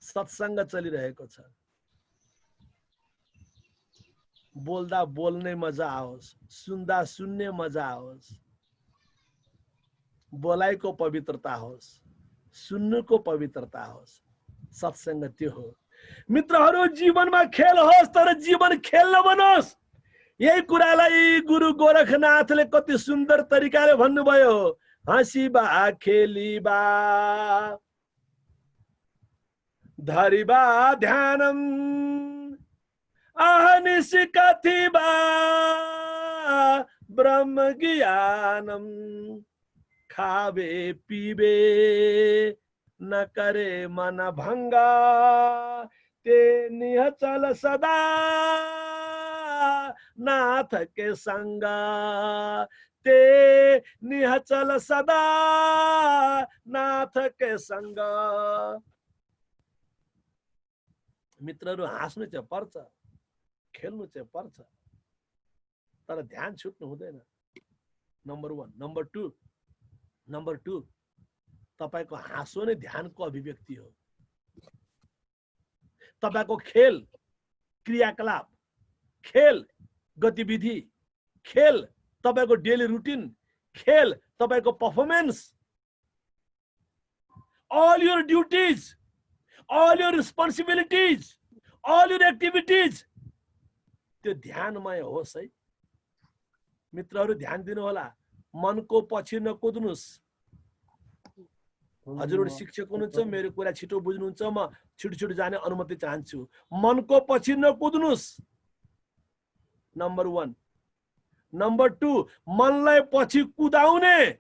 सत्संग चलिरहेको छ। बोल्दा बोल्ने मजा आओस्, सुन्दा सुन्ने मजा आओस्, बोलाइको पवित्रता होस्, सुन्नुको पवित्रता होस्। सत्संग त्यो हो। मित्रहरू, जीवनमा खेल होस्, तर जीवन खेल नबनोस्। यही कुरालाई गुरु गोरखनाथले कति सुन्दर तरिकाले भन्नुभयो। हँसीबा खेलीबा धरिबा ध्यानम अहनिश कथिबा ब्रह्म ज्ञानम खावे पीबे न करे मन भंगा ते निहचल सदा नाथ के संग ते निहचल सदा नाथ के संग। मित्रहरू, हाँस्नु चाहिँ पर्छ, खेल्नु चाहिँ पर्छ, तर ध्यान छुट्नु हुँदैन। नम्बर 1। नम्बर 2 तपाईको हाँसो नै ध्यानको अभिव्यक्ति हो। तपाईको खेल क्रियाकलाप, खेल गतिविधि, खेल तपाईको डेली रुटिन, खेल तपाईको performance, all your duties, all your responsibilities, all your activities, त्यो ध्यानमय होस् है। मित्रहरू, ध्यान दिनु होला। मनको पछि नकुद्नुस्। हजुरहरु शिक्षक हुनुहुन्छ, मेरो कुरा छिटो बुझ्नुहुन्छ, म छिटो जाने अनुमति चाहन्छु। मनको पछि नकुद्नुस्, नम्बर 1। नम्बर 2, मनलाई पछि कुदाउने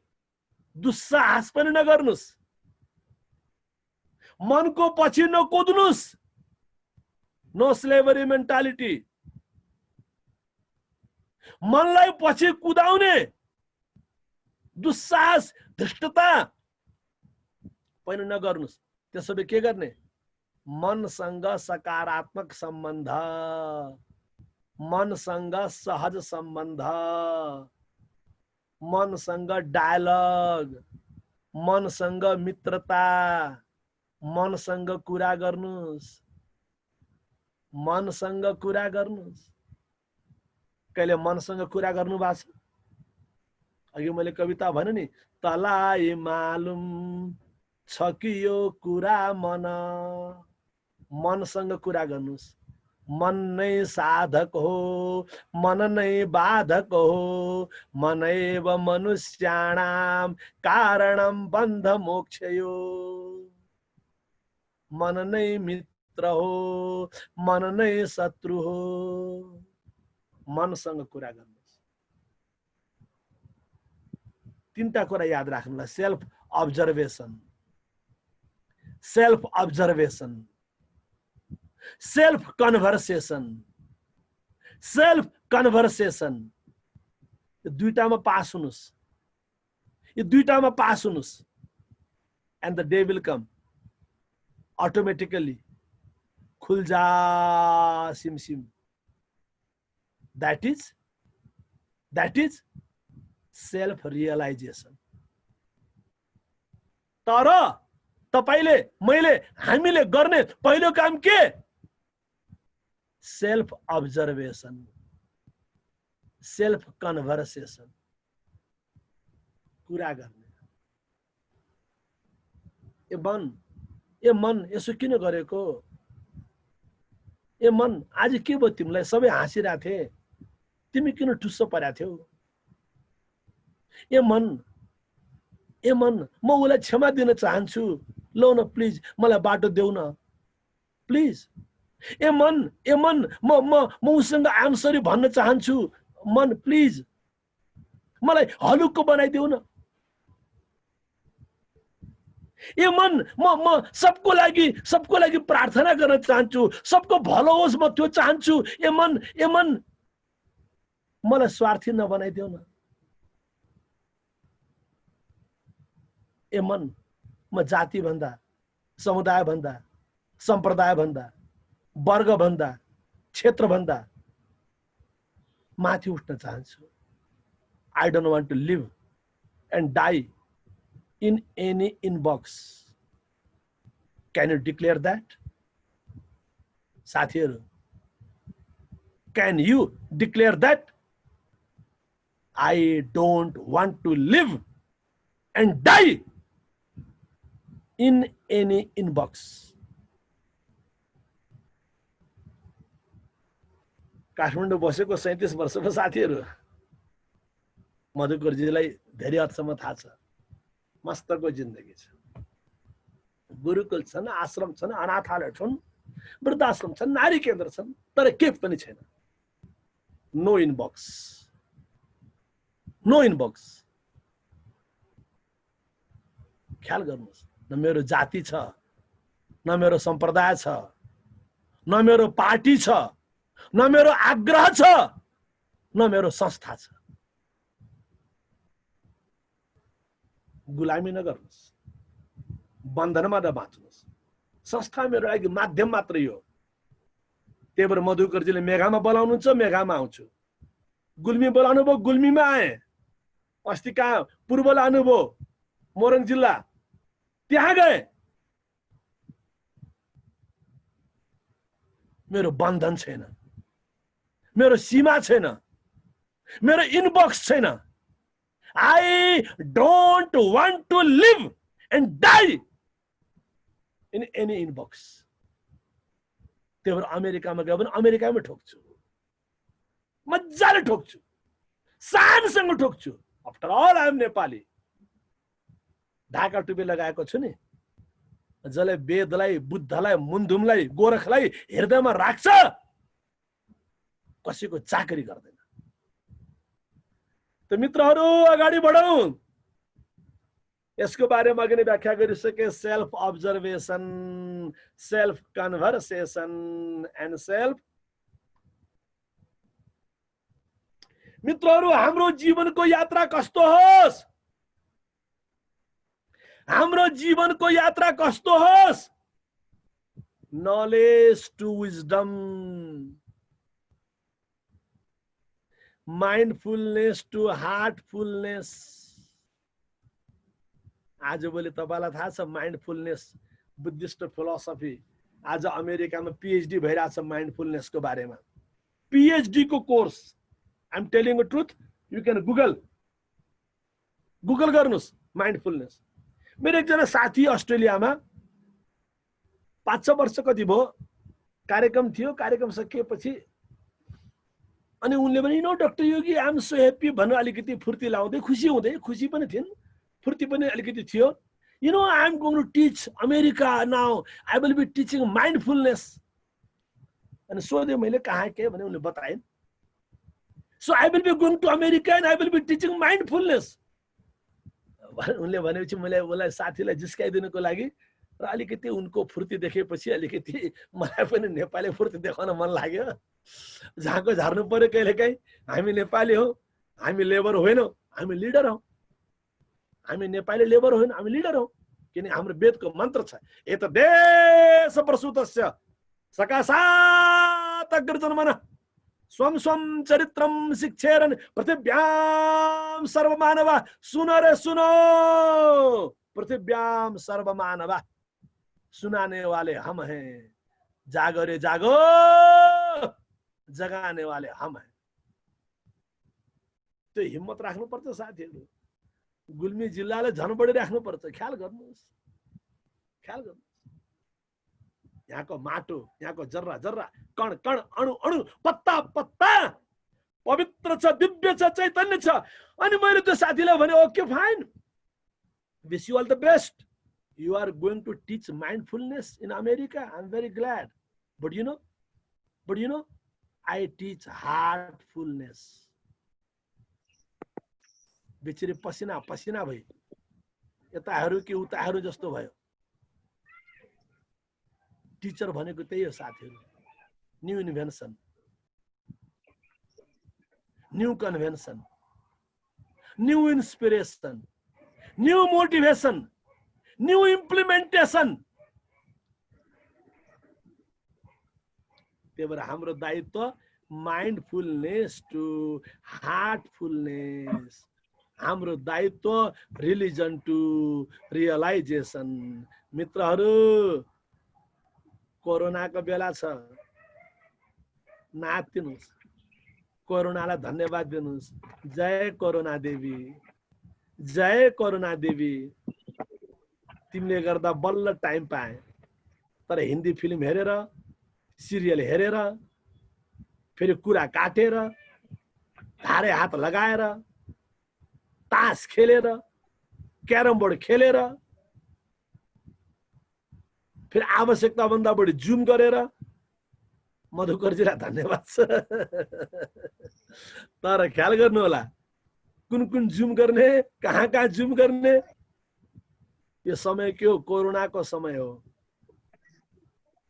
दुस्साहस पनि नगर्नुस्, मनको पछि नकुद्नुस्, नो स्लेभरी मेन्टालिटी। मनलाई पछि कुदाउने दुस्साहस धृष्टता पनि नगर्नुस्। त्यसैले के गर्ने? मनसँग सकारात्मक सम्बन्ध, मनसँग सहज सम्बन्ध, मनसँग डायलग, मनसँग मित्रता, मनसँग कुरा गर्नुस्, मनसँग कुरा गर्नुस्। कहिले मनसँग कुरा गर्नु भएको छ? अघि मैले कविता भने नि, तलाई मालुम छ कि यो कुरा मन। मनसँग कुरा गर्नुस्। मन नै साधक हो, मन नै बाधक हो, मनैव मनुष्याणाम कारणम बन्ध मोक्षयो। मन नै मित्र हो, मन नै शत्रु हो। मनसँग कुरा गर्नुस्। तीनटा कुरा याद राख्नुलाई, self observation, self observation, self conversation, self conversation. यो दुईटामा पास हुनुस्, यो दुईटामा पास हुनुस्, and the day will come automatically. खुल्जा सिमसिम। That is self realization. तर तपाईले, मैले, हामीले गर्ने पहिलो काम के? सेल्फ अब्जर्भेसन, सेल्फ कन्भर्सेसन, कुरा गर्ने। ए मन यसो किन गरेको? ए मन आज के भयो तिमीलाई? सबै हाँसिरहेको थिए, तिमी किन ठुस्स परेको थियौ? ए मन म उसलाई क्षमा दिन चाहन्छु, लौ न प्लिज मलाई बाटो देऊ न प्लिज। ए मन म उसँग आम सरी भन्न चाहन्छु, मन प्लिज मलाई हलुक्को बनाइदेऊ न। ए मन म सबको लागि प्रार्थना गर्न चाहन्छु, सबको भलो होस् म त्यो चाहन्छु। ए मन मलाई स्वार्थी नबनाइदेऊ न। ए मन म जाति भन्दा, समुदाय भन्दा, सम्प्रदाय भन्दा, वर्ग भन्दा, क्षेत्र भन्दा माथि उठ्न चाहन्छु। I don't want to live and die in any inbox. Can you declare that? साथीहरु, can you declare that? I don't want to live and die in any inbox. Kathmandu बसेको 37 वर्षको साथीहरु, मधुकरजीलाई धेरै हदसम्म थाहा छ। मस्तको जिन्दगी छ। गुरुकुल छन्, आश्रम छन्, अनाथालय छन्, वृद्धाश्रम छन्, नारी केन्द्र छन्, तर के पनि छैन। No inbox, no inbox. ख्याल गर्नुहोस्, न मेरो जाति छ, न मेरो सम्प्रदाय छ, न मेरो पार्टी छ, न मेरो आग्रह छ, न मेरो संस्था छ। गुलामी नगर्नुहोस्, बन्धनमा नबाँच्नुहोस्। संस्था मेरो लागि माध्यम मात्रै हो। त्यही भएर मधुकरजीले मेघामा बोलाउनुहुन्छ, मेघामा आउँछु। गुल्मी बोलाउनु भयो, गुल्मीमा आए। अस्ति कहाँ पूर्व लानुभयो, मोरङ जिल्ला, त्यहाँ गए। मेरो बन्धन छैन, मेरो सीमा छैन, मेरो इनबक्स छैन। I don't want to live and die in any inbox. त्यही भएर अमेरिकामा गयो भने अमेरिकामै ठोक्छु, मजाले ठोक्छु, शानसँग ठोक्छु। After all I am Nepali. Dhaka टुपी लगाएको छु नि, जसले वेदलाई, बुद्धलाई, मुन्धुमलाई, गोरखलाई हृदयमा राख्छ, कसैको चाकरी गर्दैन। त मित्रहरू अगाडि बढौं। यसको बारेमा अघि नै व्याख्या गरिसके। Self observation, self conversation and self. मित्रहरू, हाम्रो जीवनको यात्रा कस्तो होस्, हाम्रो जीवनको यात्रा कस्तो होस्, knowledge to wisdom, mindfulness to heartfulness. आजभोलि तपाईलाई थाहा छ माइन्डफुलनेस बुद्धिस्ट फिलोसफी आज अमेरिकामा पीएचडी भइरहेछ माइन्डफुलनेसको बारेमा। पीएचडी को course. I am telling the truth, you can Google गर्नुस् माइन्डफुलनेस। मेरो एकजना साथी अस्ट्रेलियामा 5-6 वर्ष कति भयो कार्यक्रम थियो। कार्यक्रम सकिएपछि अनि उनले पनि no doctor yogi I am so happy भन्नु अलिकति फुर्ती लाउँदै खुसी हुँदै, खुसी पनि थिइन् फुर्ती पनि अलिकति थियो। You know I am going to teach America now, I will be teaching mindfulness. अनि सोधेँ मैले कहाँ के भने उनले बताइन्। So I will be going to America and I will be teaching mindfulness. उनले भनेपछि मैले उसलाई साथीलाई जिस्काइदिनुको लागि र अलिकति उनको फुर्ती देखेपछि अलिकति मलाई पनि नेपाली फुर्ती देखाउन मन लाग्यो। झाँको झार्नु पर्यो कहिलेकाहीँ। हामी नेपाली हौ, हामी लेबर होइनौँ, हामी लिडर हौ। हामी नेपाली लेबर होइन, हामी लिडर हौ। किन हाम्रो वेदको मन्त्र छ, एत देश प्रसूतस्य सकाशात् अग्रजन्मनः स्वम स्वम चरित्रम शिक्षेरन् पृथिव्याम सर्वमानवा। सुनो रे सुनो, पृथिव्याम सर्वमानवा, सुनाने वाले हम हैं। जागो रे जागो, जगाने वाले हम हैं। त्यो हिम्मत राख्नुपर्छ साथीहरू। गुल्मी जिल्लाले झन बढी राख्नुपर्छ। ख्याल गर्नुहोस्, ख्याल गर्नुहोस्। यहाँको माटो, यहाँको जर्रा जर्रा, कण कण, अणु अणु, पत्ता पत्ता पवित्र छ, दिव्य छ, चैतन्य छ। अनि मैले त्यो साथीलाई भने okay fine, wish you all the best, you are going to teach mindfulness in America, I am very glad. But you know I teach heartfulness. बिचरी पसिना पसिना भई यताहरू कि उताहरू जस्तो भयो। टिचर भनेको त्यही हो साथीहरू। New invention, new convention, new inspiration, new motivation, new implementation. त्यही भएर हाम्रो दायित्व माइन्डफुलनेस टु हार्टफुलनेस, हाम्रो दायित्व रिलिजन टु रियलाइजेसन। मित्रहरू, कोरोनाको बेला छ, नाच्दिनुहोस्, कोरोनालाई धन्यवाद दिनुहोस्। जय कोरोना देवी, जय कोरोना देवी। तिमीले गर्दा बल्ल टाइम पाए। तर हिन्दी फिल्म हेरेर, सिरियल हेरेर, फेरि कुरा काटेर, धारे हात लगाएर, तास खेलेर, क्यारम बोर्ड खेलेर, फिर आवश्यकता भन्दा बढी जुम गरेर, मधुकरजीलाई धन्यवाद छ। तर ख्याल गर्नु होला, कुन कुन जुम गर्ने, कहाँ कहाँ जुम गर्ने। यो समय के हो? कोरोनाको समय हो,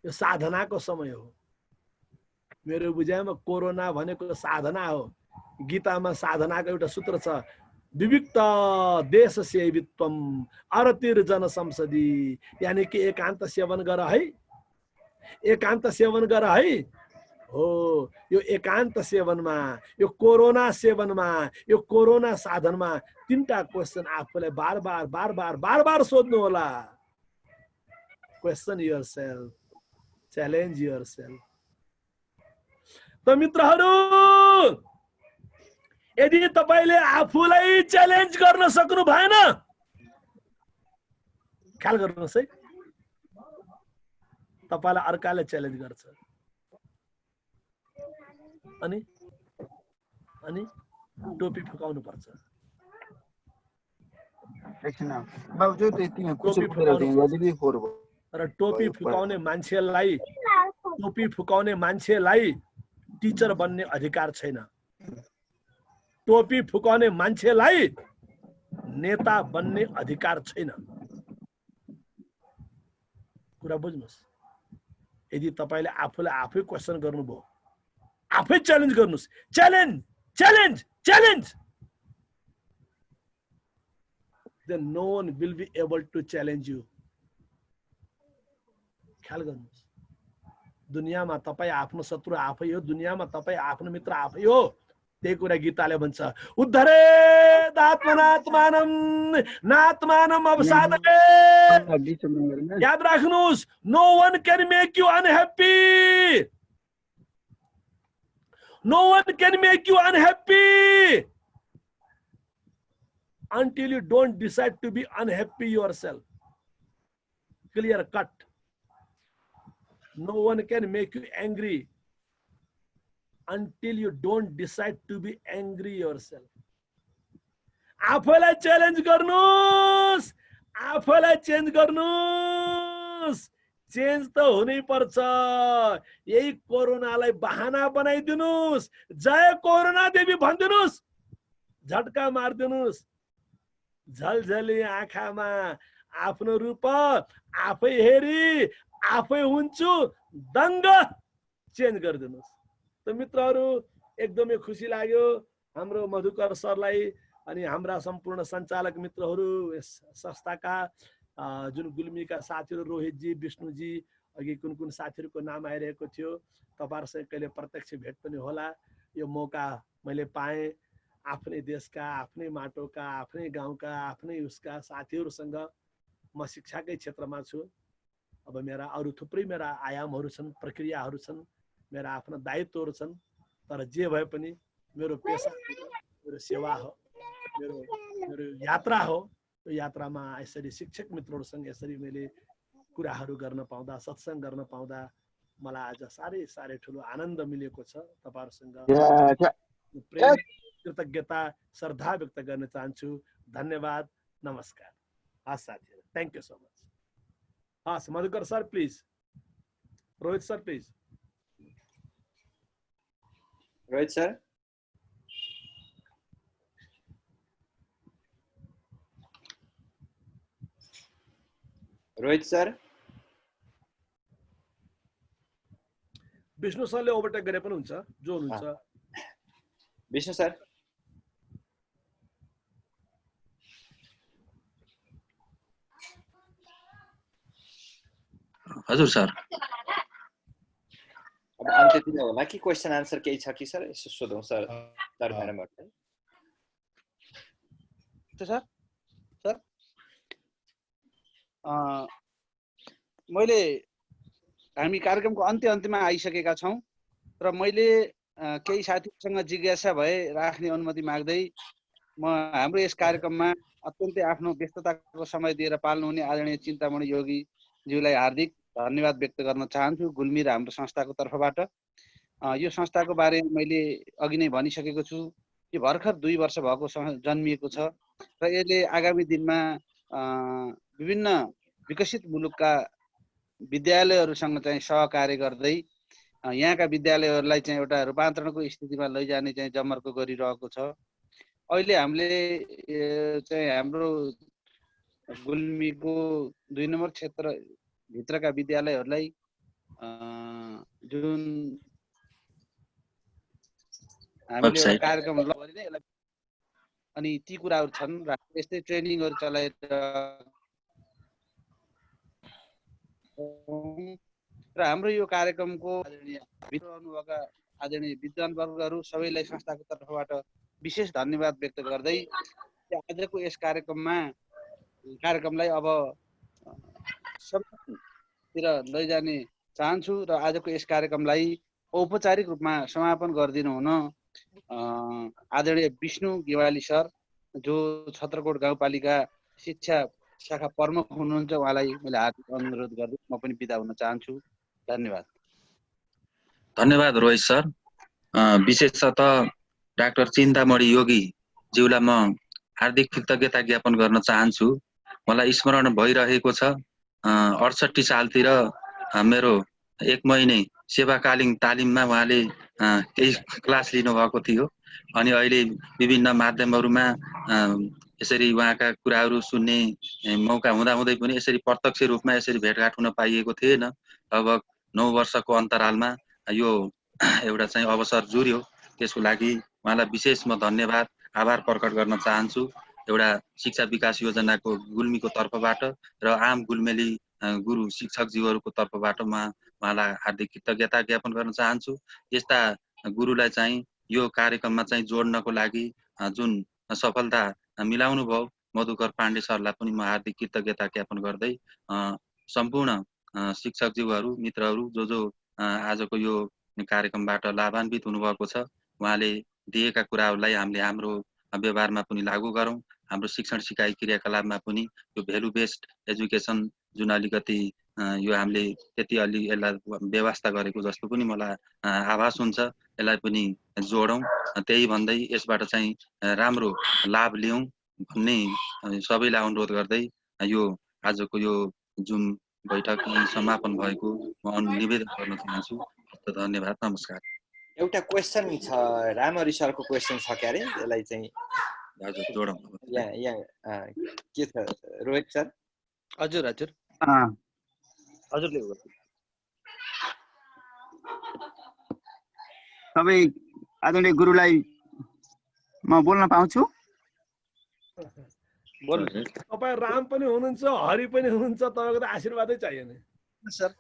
यो साधनाको समय हो। मेरो बुझाइमा कोरोना भनेको साधना हो। गीतामा साधनाको एउटा सूत्र छ, विविक्त देश सेवित्वम अरतिर जन संसदी। यानी कि एकान्त सेवन गर है, एकान्त सेवन गर है। हो, यो एकान्त सेवनमा, यो कोरोना सेवनमा, यो कोरोना साधनमा 3टा क्वेशन आफूलाई बार बार बार बार बार बार सोध्नु होला। Question yourself, challenge yourself. त मित्रहरू, यदि तपाईले आफूलाई च्यालेन्ज गर्न सक्नु भएन, ख्याल गर्नुहोस् है, तपाईलाई अर्काले च्यालेन्ज गर्छ। अनि अनि टोपी फुकाउनु पर्छ। र टोपी फुकाउने मान्छेलाई टिचर बन्ने अधिकार छैन। टोपी फुकाउने मान्छेलाई नेता बन्ने अधिकार छैन। कुरा बुझ्नुहोस्। यदि तपाईले आफूलाई आफै क्वेसन गर्नुभयो, आफै च्यालेन्ज गर्नुस्, challenge challenge challenge, then no one will be able to challenge you. ख्याल गर्नुस्। दुनियाँमा तपाई आफ्नो शत्रु आफै हो, दुनियाँमा तपाई आफ्नो मित्र आफै हो। त्यही कुरा गीताले भन्छ, उद्धरेत आत्मनात्मानं नात्मानं अवसादये। याद राख्नुस्, no one can make you unhappy. No one can make you unhappy until you don't decide to be unhappy yourself. Clear cut. No one can make you angry until you don't decide to be angry yourself. आफैलाई challenge गर्नुस्, आफैलाई change गर्नुस्। Change त हुनै पर्छ। यही कोरोनालाई बहाना बनाइदिनुस्। जय corona देवी भनिदिनुस्, झट्का मारिदिनुस्। झलझली आँखामा आफ्नो रूप आफै हेरी आफै हुन्छु दङ्ग चेन्ज गरिदिनुस्। त मित्रहरू, एकदमै खुसी लाग्यो हाम्रो मधुकर सरलाई अनि हाम्रा सम्पूर्ण सञ्चालक मित्रहरू, यस संस्थाका जुन गुल्मीका साथीहरू, रोहितजी, विष्णुजी, अघि कुन कुन साथीहरूको नाम आइरहेको थियो, तपाईहरुसँग कहिले प्रत्यक्ष भेट पनि होला। यो मौका मैले पाएँ आफ्नै देशका, आफ्नै माटोका, आफ्नै गाउँका, आफ्नै उसका साथीहरूसँग। म शिक्षाकै क्षेत्रमा छु। अब मेरा अरू थुप्रै मेरा आयामहरू छन्, प्रक्रियाहरू छन्, मेरा आफ्ना दायित्वहरू छन्। तर जे भए पनि मेरो पेसा, मेरो सेवा हो, मेरो यात्रा हो। यो यात्रामा यसरी शिक्षक मित्रहरूसँग यसरी मैले कुराहरू गर्न पाउँदा, सत्संग गर्न पाउँदा मलाई आज साह्रै साह्रै ठुलो आनन्द मिलेको छ। तपाईहरुसँग प्रेम, कृतज्ञता, श्रद्धा व्यक्त गर्न चाहन्छु। धन्यवाद, नमस्कार। हस् साथीहरू, थ्याङ्क यू सो मच। हस् Madhukar sir please, Rohit sir please. Rohit sir. Rohit sir. Vishnu सरले ओभरटेक गरे पनि हुन्छ, जो हुनुहुन्छ। विष्णु सर। हजुर सर। अब अन्त्यतिर होला कि क्वेसन आन्सर केही छ कि सर? यसो सोधौँ सर, सर म्याडमहरुलाई। सर सर मैले हामी कार्यक्रमको अन्त्यमा आइसकेका छौं र मैले केही साथीसँग जिज्ञासा भए राख्ने अनुमति माग्दै म हाम्रो यस कार्यक्रममा अत्यन्तै आफ्नो व्यस्तताको समय दिएर पाल्नुहुने आदरणीय चिन्तामणि योगी ज्यूलाई हार्दिक धन्यवाद व्यक्त गर्न चाहन्छु गुल्मी र हाम्रो संस्थाको तर्फबाट। यो संस्थाको बारेमा मैले अघि नै भनिसकेको छु। यो भर्खर 2 वर्ष भएको जन्मिएको छ र यसले आगामी दिनमा विभिन्न विकसित मुलुकका विद्यालयहरूसँग चाहिँ सहकार्य गर्दै यहाँका विद्यालयहरूलाई चाहिँ एउटा रूपान्तरणको स्थितिमा लैजाने चाहिँ जमर्को गरिरहेको छ। अहिले हामीले चाहिँ हाम्रो गुल्मीको 2 नम्बर क्षेत्र भित्रका विद्यालयहरूलाई जुन हामीले एउटा कार्यक्रम अनि ती कुराहरू छन् र यस्तै ट्रेनिङहरू चलाएर र हाम्रो यो कार्यक्रमको भित्रका आदरणीय विद्वानवर्गहरू सबैलाई संस्थाको तर्फबाट विशेष धन्यवाद व्यक्त गर्दै आजको यस कार्यक्रमलाई अब सबैतिर लैजाने चाहन्छु र आजको यस कार्यक्रमलाई औपचारिक रूपमा समापन गरिदिनु हुन आदरणीय विष्णु गेवाली सर जो छत्रकोट गाउँपालिका शिक्षा शाखा प्रमुख हुनुहुन्छ, उहाँलाई मैले हार्दिक अनुरोध गर्दै म पनि बिदा हुन चाहन्छु। धन्यवाद। धन्यवाद रोहित सर। विशेषतः डाक्टर चिन्तामणि योगी ज्यूलाई म हार्दिक कृतज्ञता ज्ञापन गर्न चाहन्छु। मलाई स्मरण भइरहेको छ 68 सालतिर मेरो 1 महिने सेवाकालीन तालिममा उहाँले केही क्लास लिनुभएको थियो अनि अहिले विभिन्न माध्यमहरूमा यसरी उहाँका कुराहरू सुन्ने मौका हुँदाहुँदै पनि यसरी प्रत्यक्ष रूपमा यसरी भेटघाट हुन पाइएको थिएन। लगभग 9 वर्षको अन्तरालमा यो एउटा चाहिँ अवसर जुर्यो। त्यसको लागि उहाँलाई विशेष म धन्यवाद आभार प्रकट गर्न चाहन्छु। एउटा शिक्षा विकास योजनाको गुल्मीको तर्फबाट र आम गुल्मेली गुरु शिक्षकज्यूहरूको तर्फबाट म उहाँलाई हार्दिक कृतज्ञता ज्ञापन गर्न चाहन्छु। यस्ता गुरुलाई चाहिँ यो कार्यक्रममा चाहिँ जोड्नको लागि जुन सफलता मिलाउनु भयो मधुकर पाण्डे सरलाई पनि म हार्दिक कृतज्ञता ज्ञापन गर्दै सम्पूर्ण शिक्षकज्यूहरू मित्रहरू जो आजको यो कार्यक्रमबाट लाभान्वित हुनुभएको छ उहाँले दिएका कुराहरूलाई हामीले हाम्रो व्यवहारमा पनि लागू गरौँ। हाम्रो शिक्षण सिकाइ क्रियाकलापमा पनि यो भ्यालु बेस्ड एजुकेसन जुन अलिकति यो हामीले त्यति अलि यसलाई व्यवस्था गरेको जस्तो पनि मलाई आभास हुन्छ। यसलाई पनि जोडौँ। त्यही भन्दै यसबाट चाहिँ राम्रो लाभ लियौँ भन्ने सबैलाई अनुरोध गर्दै यो आजको यो जुन बैठक समापन भएको म निवेदन गर्न चाहन्छु। धन्यवाद, नमस्कार। एउटा क्वेसन छ, रामहरि सरको क्वेसन छ क्यारे, यसलाई चाहिँ हजुर जोडौँ। यहाँ के छ रोहित सर? हजुर हजुर हजुरले सबै आदरणीय गुरुलाई म बोल्न पाउँछु? तपाईँ राम पनि हुनुहुन्छ, हरि पनि हुनुहुन्छ, तपाईँको त आशीर्वादै चाहियो नि सर।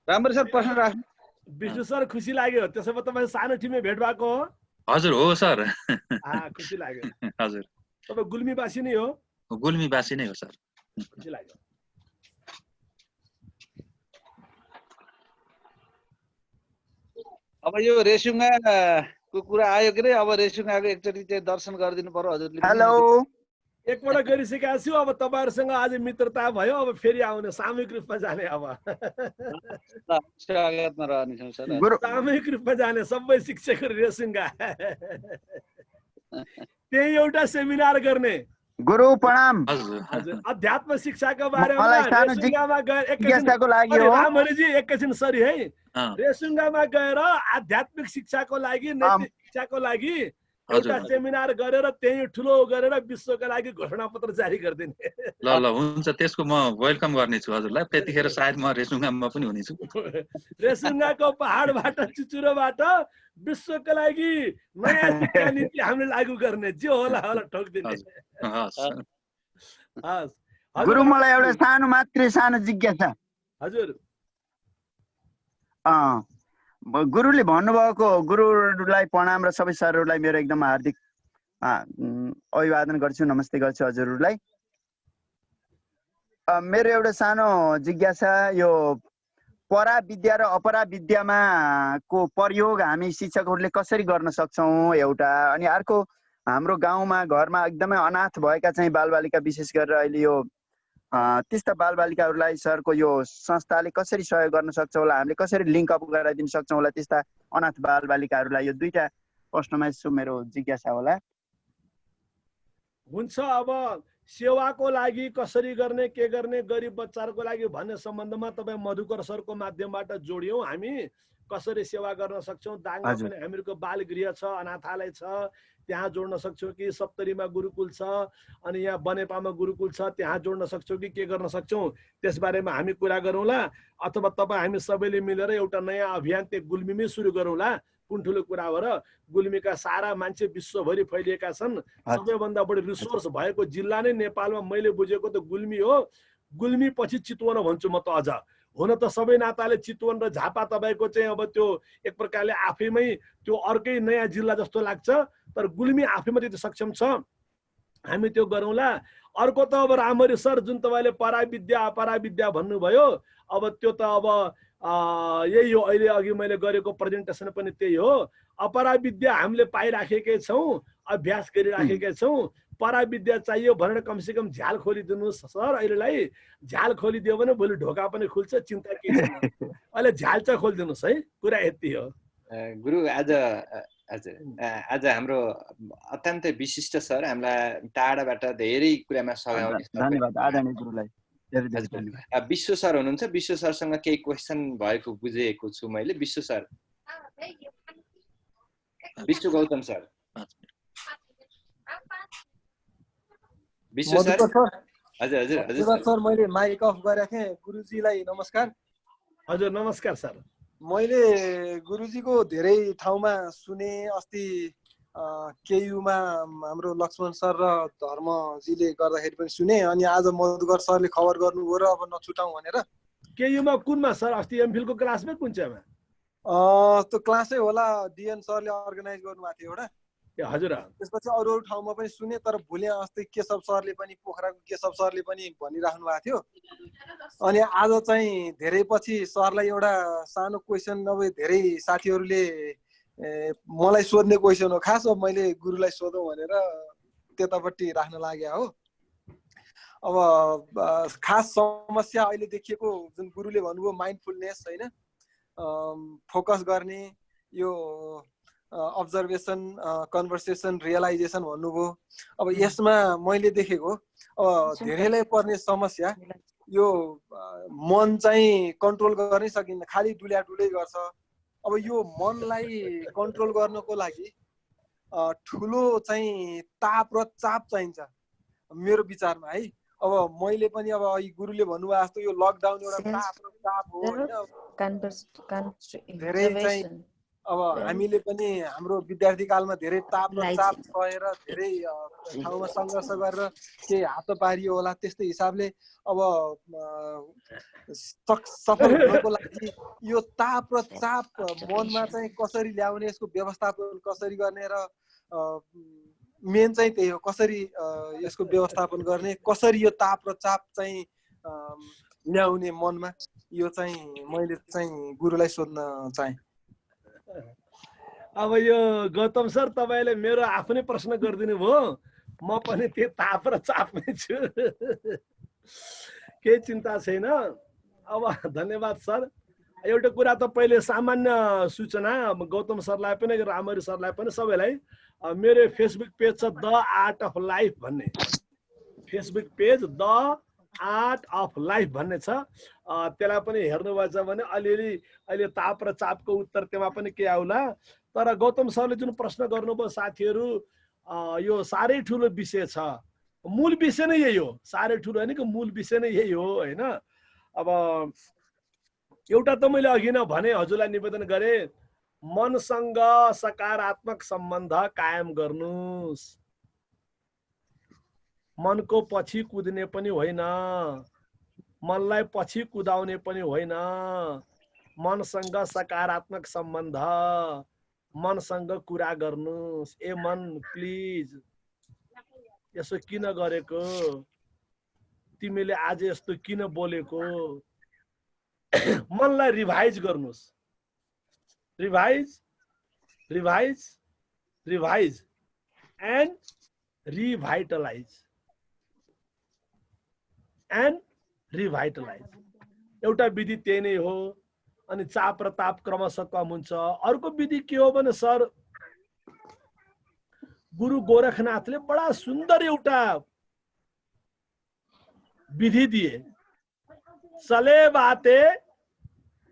राम्ररी सर प्रश्न राख्नु। विष्णु सर खुसी लाग्यो। त्यसो भए तपाईँ सानो टिममा भेट भएको हो? हजुर हो सर। खुसी लाग्यो। हजुर तपाईँ गुल्मीवासी नै हो? गुल्मीवासी नै हो सर। खुसी लाग्यो। अब यो रेसुङ्गाको कुरा आयो के रे, अब रेसुङ्गाको एकचोटि चाहिँ दर्शन गरिदिनु पर्यो हजुरले। हेलो, एकपल्ट गरिसकेका छु। अब तपाईँहरूसँग आज मित्रता भयो, अब फेरि आउने सामूहिक रूपमा जाने। अब स्वागतमा रहनेछौँ सर। सामूहिक रूपमा जाने सबै शिक्षकहरू रेसुङ्गा त्यही एउटा सेमिनार गर्ने। गुरु प्रणाम। हजुर, अध्यात्म शिक्षाको बारेमा मलाई सानो रेसुङ्गामा गएर जिज्ञासाको लागि हो। रामहरिजी एकैछिन सरी है, रेसुङ्गामा गएर आध्यात्मिक शिक्षाको लागि, नैतिक शिक्षाको लागि एउटा सेमिनार गरेर त्यही ठुलो गरेर विश्वका लागि घोषणा पत्र जारी गरिदिने। ल हुन्छ, त्यसको म वेलकम गर्नेछु हजुरलाई। त्यतिखेर सायद म रेसुङ्गामा पनि हुनेछु। रेसुङ्गाको पहाडबाट चुचुरोबाट विश्वका लागि नयाँ शिक्षा नीति हामीले लागू गर्ने, जे होला ठोकिदिने। गुरु मलाई एउटा सानो जिज्ञासा। हजुर, गुरुले भन्नुभएको, गुरुलाई प्रणाम र सबै सरहरूलाई मेरो एकदम हार्दिक अभिवादन गर्छु, नमस्ते गर्छु हजुरहरूलाई। मेरो एउटा सानो जिज्ञासा, यो पराविद्या र अपराविद्यामा को प्रयोग हामी शिक्षकहरूले कसरी गर्न सक्छौँ एउटा, अनि अर्को हाम्रो गाउँमा घरमा एकदमै अनाथ भएका चाहिँ बालबालिका विशेष गरेर अहिले यो त्यस्ता बालबालिकाहरूलाई सरको यो संस्थाले कसरी सहयोग गर्न सक्छ होला, हामीले कसरी लिङ्क अप गराइदिन सक्छौँ होला त्यस्ता अनाथ बालबालिकाहरूलाई? यो दुईटा प्रश्नमा यसो मेरो जिज्ञासा होला। हुन्छ, अब सेवाको लागि कसरी गर्ने, के गर्ने, गरिब बच्चाहरूको लागि भन्ने सम्बन्धमा तपाईँ मधुकर सरको माध्यमबाट जोड्यौँ। हामी कसरी सेवा गर्न सक्छौँ? दाङमा पनि हामीहरूको बालगृह छ, अनाथालय छ, त्यहाँ जोड्न सक्छौँ कि? सप्तरीमा गुरुकुल छ, अनि यहाँ बनेपामा गुरुकुल छ, त्यहाँ जोड्न सक्छौँ कि के गर्न सक्छौँ? त्यसबारेमा हामी कुरा गरौँला। अथवा तपाईँ हामी सबैले मिलेर एउटा नयाँ अभियान त्यो गुल्मीमै सुरु गरौँला। कुन ठुलो कुरा हो र, गुल्मीका सारा मान्छे विश्वभरि फैलिएका छन्। सबैभन्दा बढी रिसोर्स भएको जिल्ला नै नेपालमा मैले बुझेको त गुल्मी हो। गुल्मी पछि चितवन भन्छु म त। अझ हुन त सबै नाताले चितवन र झापा तपाईँको चाहिँ अब त्यो एक प्रकारले आफैमै त्यो अर्कै नयाँ जिल्ला जस्तो लाग्छ, तर गुल्मी आफैमा त्यति सक्षम छ। हामी त्यो गरौँला। अर्को त अब रामहरि सर जुन तपाईँले पराविद्या अपराविद्या भन्नुभयो, अब त्यो त अब यही हो। अहिले अघि मैले गरेको प्रेजेन्टेसन पनि त्यही हो। अपराविद्या हामीले पाइराखेकै छौँ, अभ्यास गरिराखेकै छौँ। पराविद्या चाहियो भनेर कमसेकम झ्याल खोलिदिनुहोस् सर। अहिलेलाई झ्याल खोलिदियो भने भोलि ढोका पनि खुल्छ, चिन्ता के छैन। अहिले झ्याल चाहिँ खोलिदिनुहोस् है, कुरा यति हो। गुरु आज हाम्रो अत्यन्तै विशिष्ट सर, हामीलाई टाढाबाट धेरै कुरामा सघाउने। धन्यवाद आदरणीय गुरुलाई। धेरै धेरै धन्यवाद। विश्व सर हुनुहुन्छ, विश्व सरसँग केही क्वेसन भएको बुझेको छु मैले। विश्व सर, विश्व गौतम सर, विश्व सर। हजुर हजुर हजुर सर, मैले माइक अफ गरेको थिएँ। गुरुजीलाई नमस्कार। हजुर नमस्कार सर। मैले गुरुजीको धेरै ठाउँमा सुने, अस्ति केयुमा हाम्रो लक्ष्मण सर र धर्मजीले गर्दाखेरि पनि सुने, अनि आज मधुकर सरले खबर गर्नुभयो र अब नछुटाउँ भनेर। केयुमा कुनमा सर? अस्ति एमफिलको क्लासमै कुन चाहिँमा? त्यो क्लासै होला, डिएन सरले अर्गनाइज गर्नुभएको थियो एउटा। ए हजुर। त्यसपछि अरू ठाउँमा पनि सुने, तर भोलि अस्ति केशव सरले पनि, पोखराको केशव सरले पनि भनिराख्नु भएको थियो। अनि आज चाहिँ धेरै पछि सरलाई एउटा सानो क्वेसन, नभए धेरै साथीहरूले मलाई सोध्ने क्वेसन हो खास, अब मैले गुरुलाई सोधौँ भनेर त्यतापट्टि राख्न लाग्यो हो। अब खास समस्या अहिले देखिएको जुन गुरुले भन्नुभयो माइन्डफुलनेस होइन, फोकस गर्ने, यो अब्जर्भेसन, कन्भर्सेसन, रियलाइजेसन भन्नुभयो। अब यसमा मैले देखेको अब धेरैलाई पर्ने समस्या यो मन चाहिँ कन्ट्रोल गर्नै सकिन्न, खालि डुल्याडुलै गर्छ। अब यो मनलाई कन्ट्रोल गर्नको लागि ठुलो चाहिँ ताप र चाप चाहिन्छ मेरो विचारमा है। अब मैले पनि अब गुरुले भन्नुभयो जस्तो यो लकडाउन एउटा ताप र चाप हो होइन। धेरै चाहिँ अब हामीले पनि हाम्रो विद्यार्थी कालमा धेरै ताप र चाप सहेर धेरै ठाउँमा सङ्घर्ष गरेर केही हात पारियो होला। त्यस्तै हिसाबले अब सफल हुनको लागि यो ताप र चाप मनमा चाहिँ कसरी ल्याउने, यसको व्यवस्थापन कसरी गर्ने र मेन चाहिँ त्यही हो, कसरी यसको व्यवस्थापन गर्ने, कसरी यो ताप र चाप चाहिँ ल्याउने मनमा, यो चाहिँ मैले चाहिँ गुरुलाई सोध्न चाहेँ। अब यो गौतम सर तपाईँले मेरो आफ्नै प्रश्न गरिदिनु भयो, म पनि त्यो ताप र चापमै छु। केही चिन्ता छैन। अब धन्यवाद सर। एउटा कुरा त पहिले सामान्य सूचना गौतम सरलाई पनि, रामहरि सरलाई पनि, सबैलाई मेरो फेसबुक पेज छ द आर्ट अफ लाइफ भन्ने, Facebook page the art of life भन्ने छ। त्यसलाई पनि हेर्नुभएछ भने अलिअलि अहिले ताप र चापको उत्तर त्यहाँ पनि के आउला। तर गौतम सरले जुन प्रश्न गर्नुभयो साथीहरू, यो साह्रै ठुलो विषय छ। मूल विषय नै यही हो, साह्रै ठुलो होइन कि मूल विषय नै यही हो होइन। अब एउटा त मैले अघि नै भने, हजुरलाई निवेदन गरेँ, मनसँग सकारात्मक सम्बन्ध कायम गर्नुस्। मनको पछि कुद्ने पनि होइन, मनलाई पछि कुदाउने पनि होइन। मनसँग सकारात्मक सम्बन्ध, मनसँग कुरा गर्नुस्। ए मन प्लिज यसो किन गरेको, तिमीले आज यस्तो किन बोलेको, मनलाई रिभाइज गर्नुस्। Revise revise revise and revitalize and revitalize. एउटा विधि त्यही नै हो। अनि चाप र ताप क्रमशः कम हुन्छ। अर्को विधि के हो भने सर, गुरु गोरखनाथले बडा सुन्दर एउटा विधि दिए, चले बाते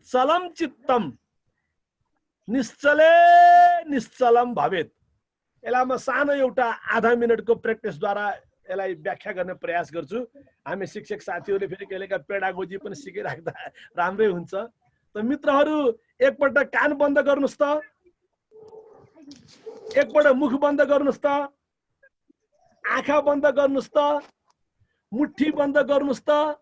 चलम चित्तम निश्चले निश्चलम भवेत्। यसलाई म सानो एउटा आधा मिनटको प्र्याक्टिसद्वारा यसलाई व्याख्या गर्ने प्रयास गर्छु। हामी शिक्षक साथीहरूले फेरि कहिलेका पेडागोजी पनि सिकिराख्दा राम्रै हुन्छ। त मित्रहरू, एकपल्ट कान बन्द गर्नुहोस् त, एकपल्ट मुख बन्द गर्नुहोस् त, आँखा बन्द गर्नुहोस् त, मुट्ठी बन्द गर्नुहोस् त।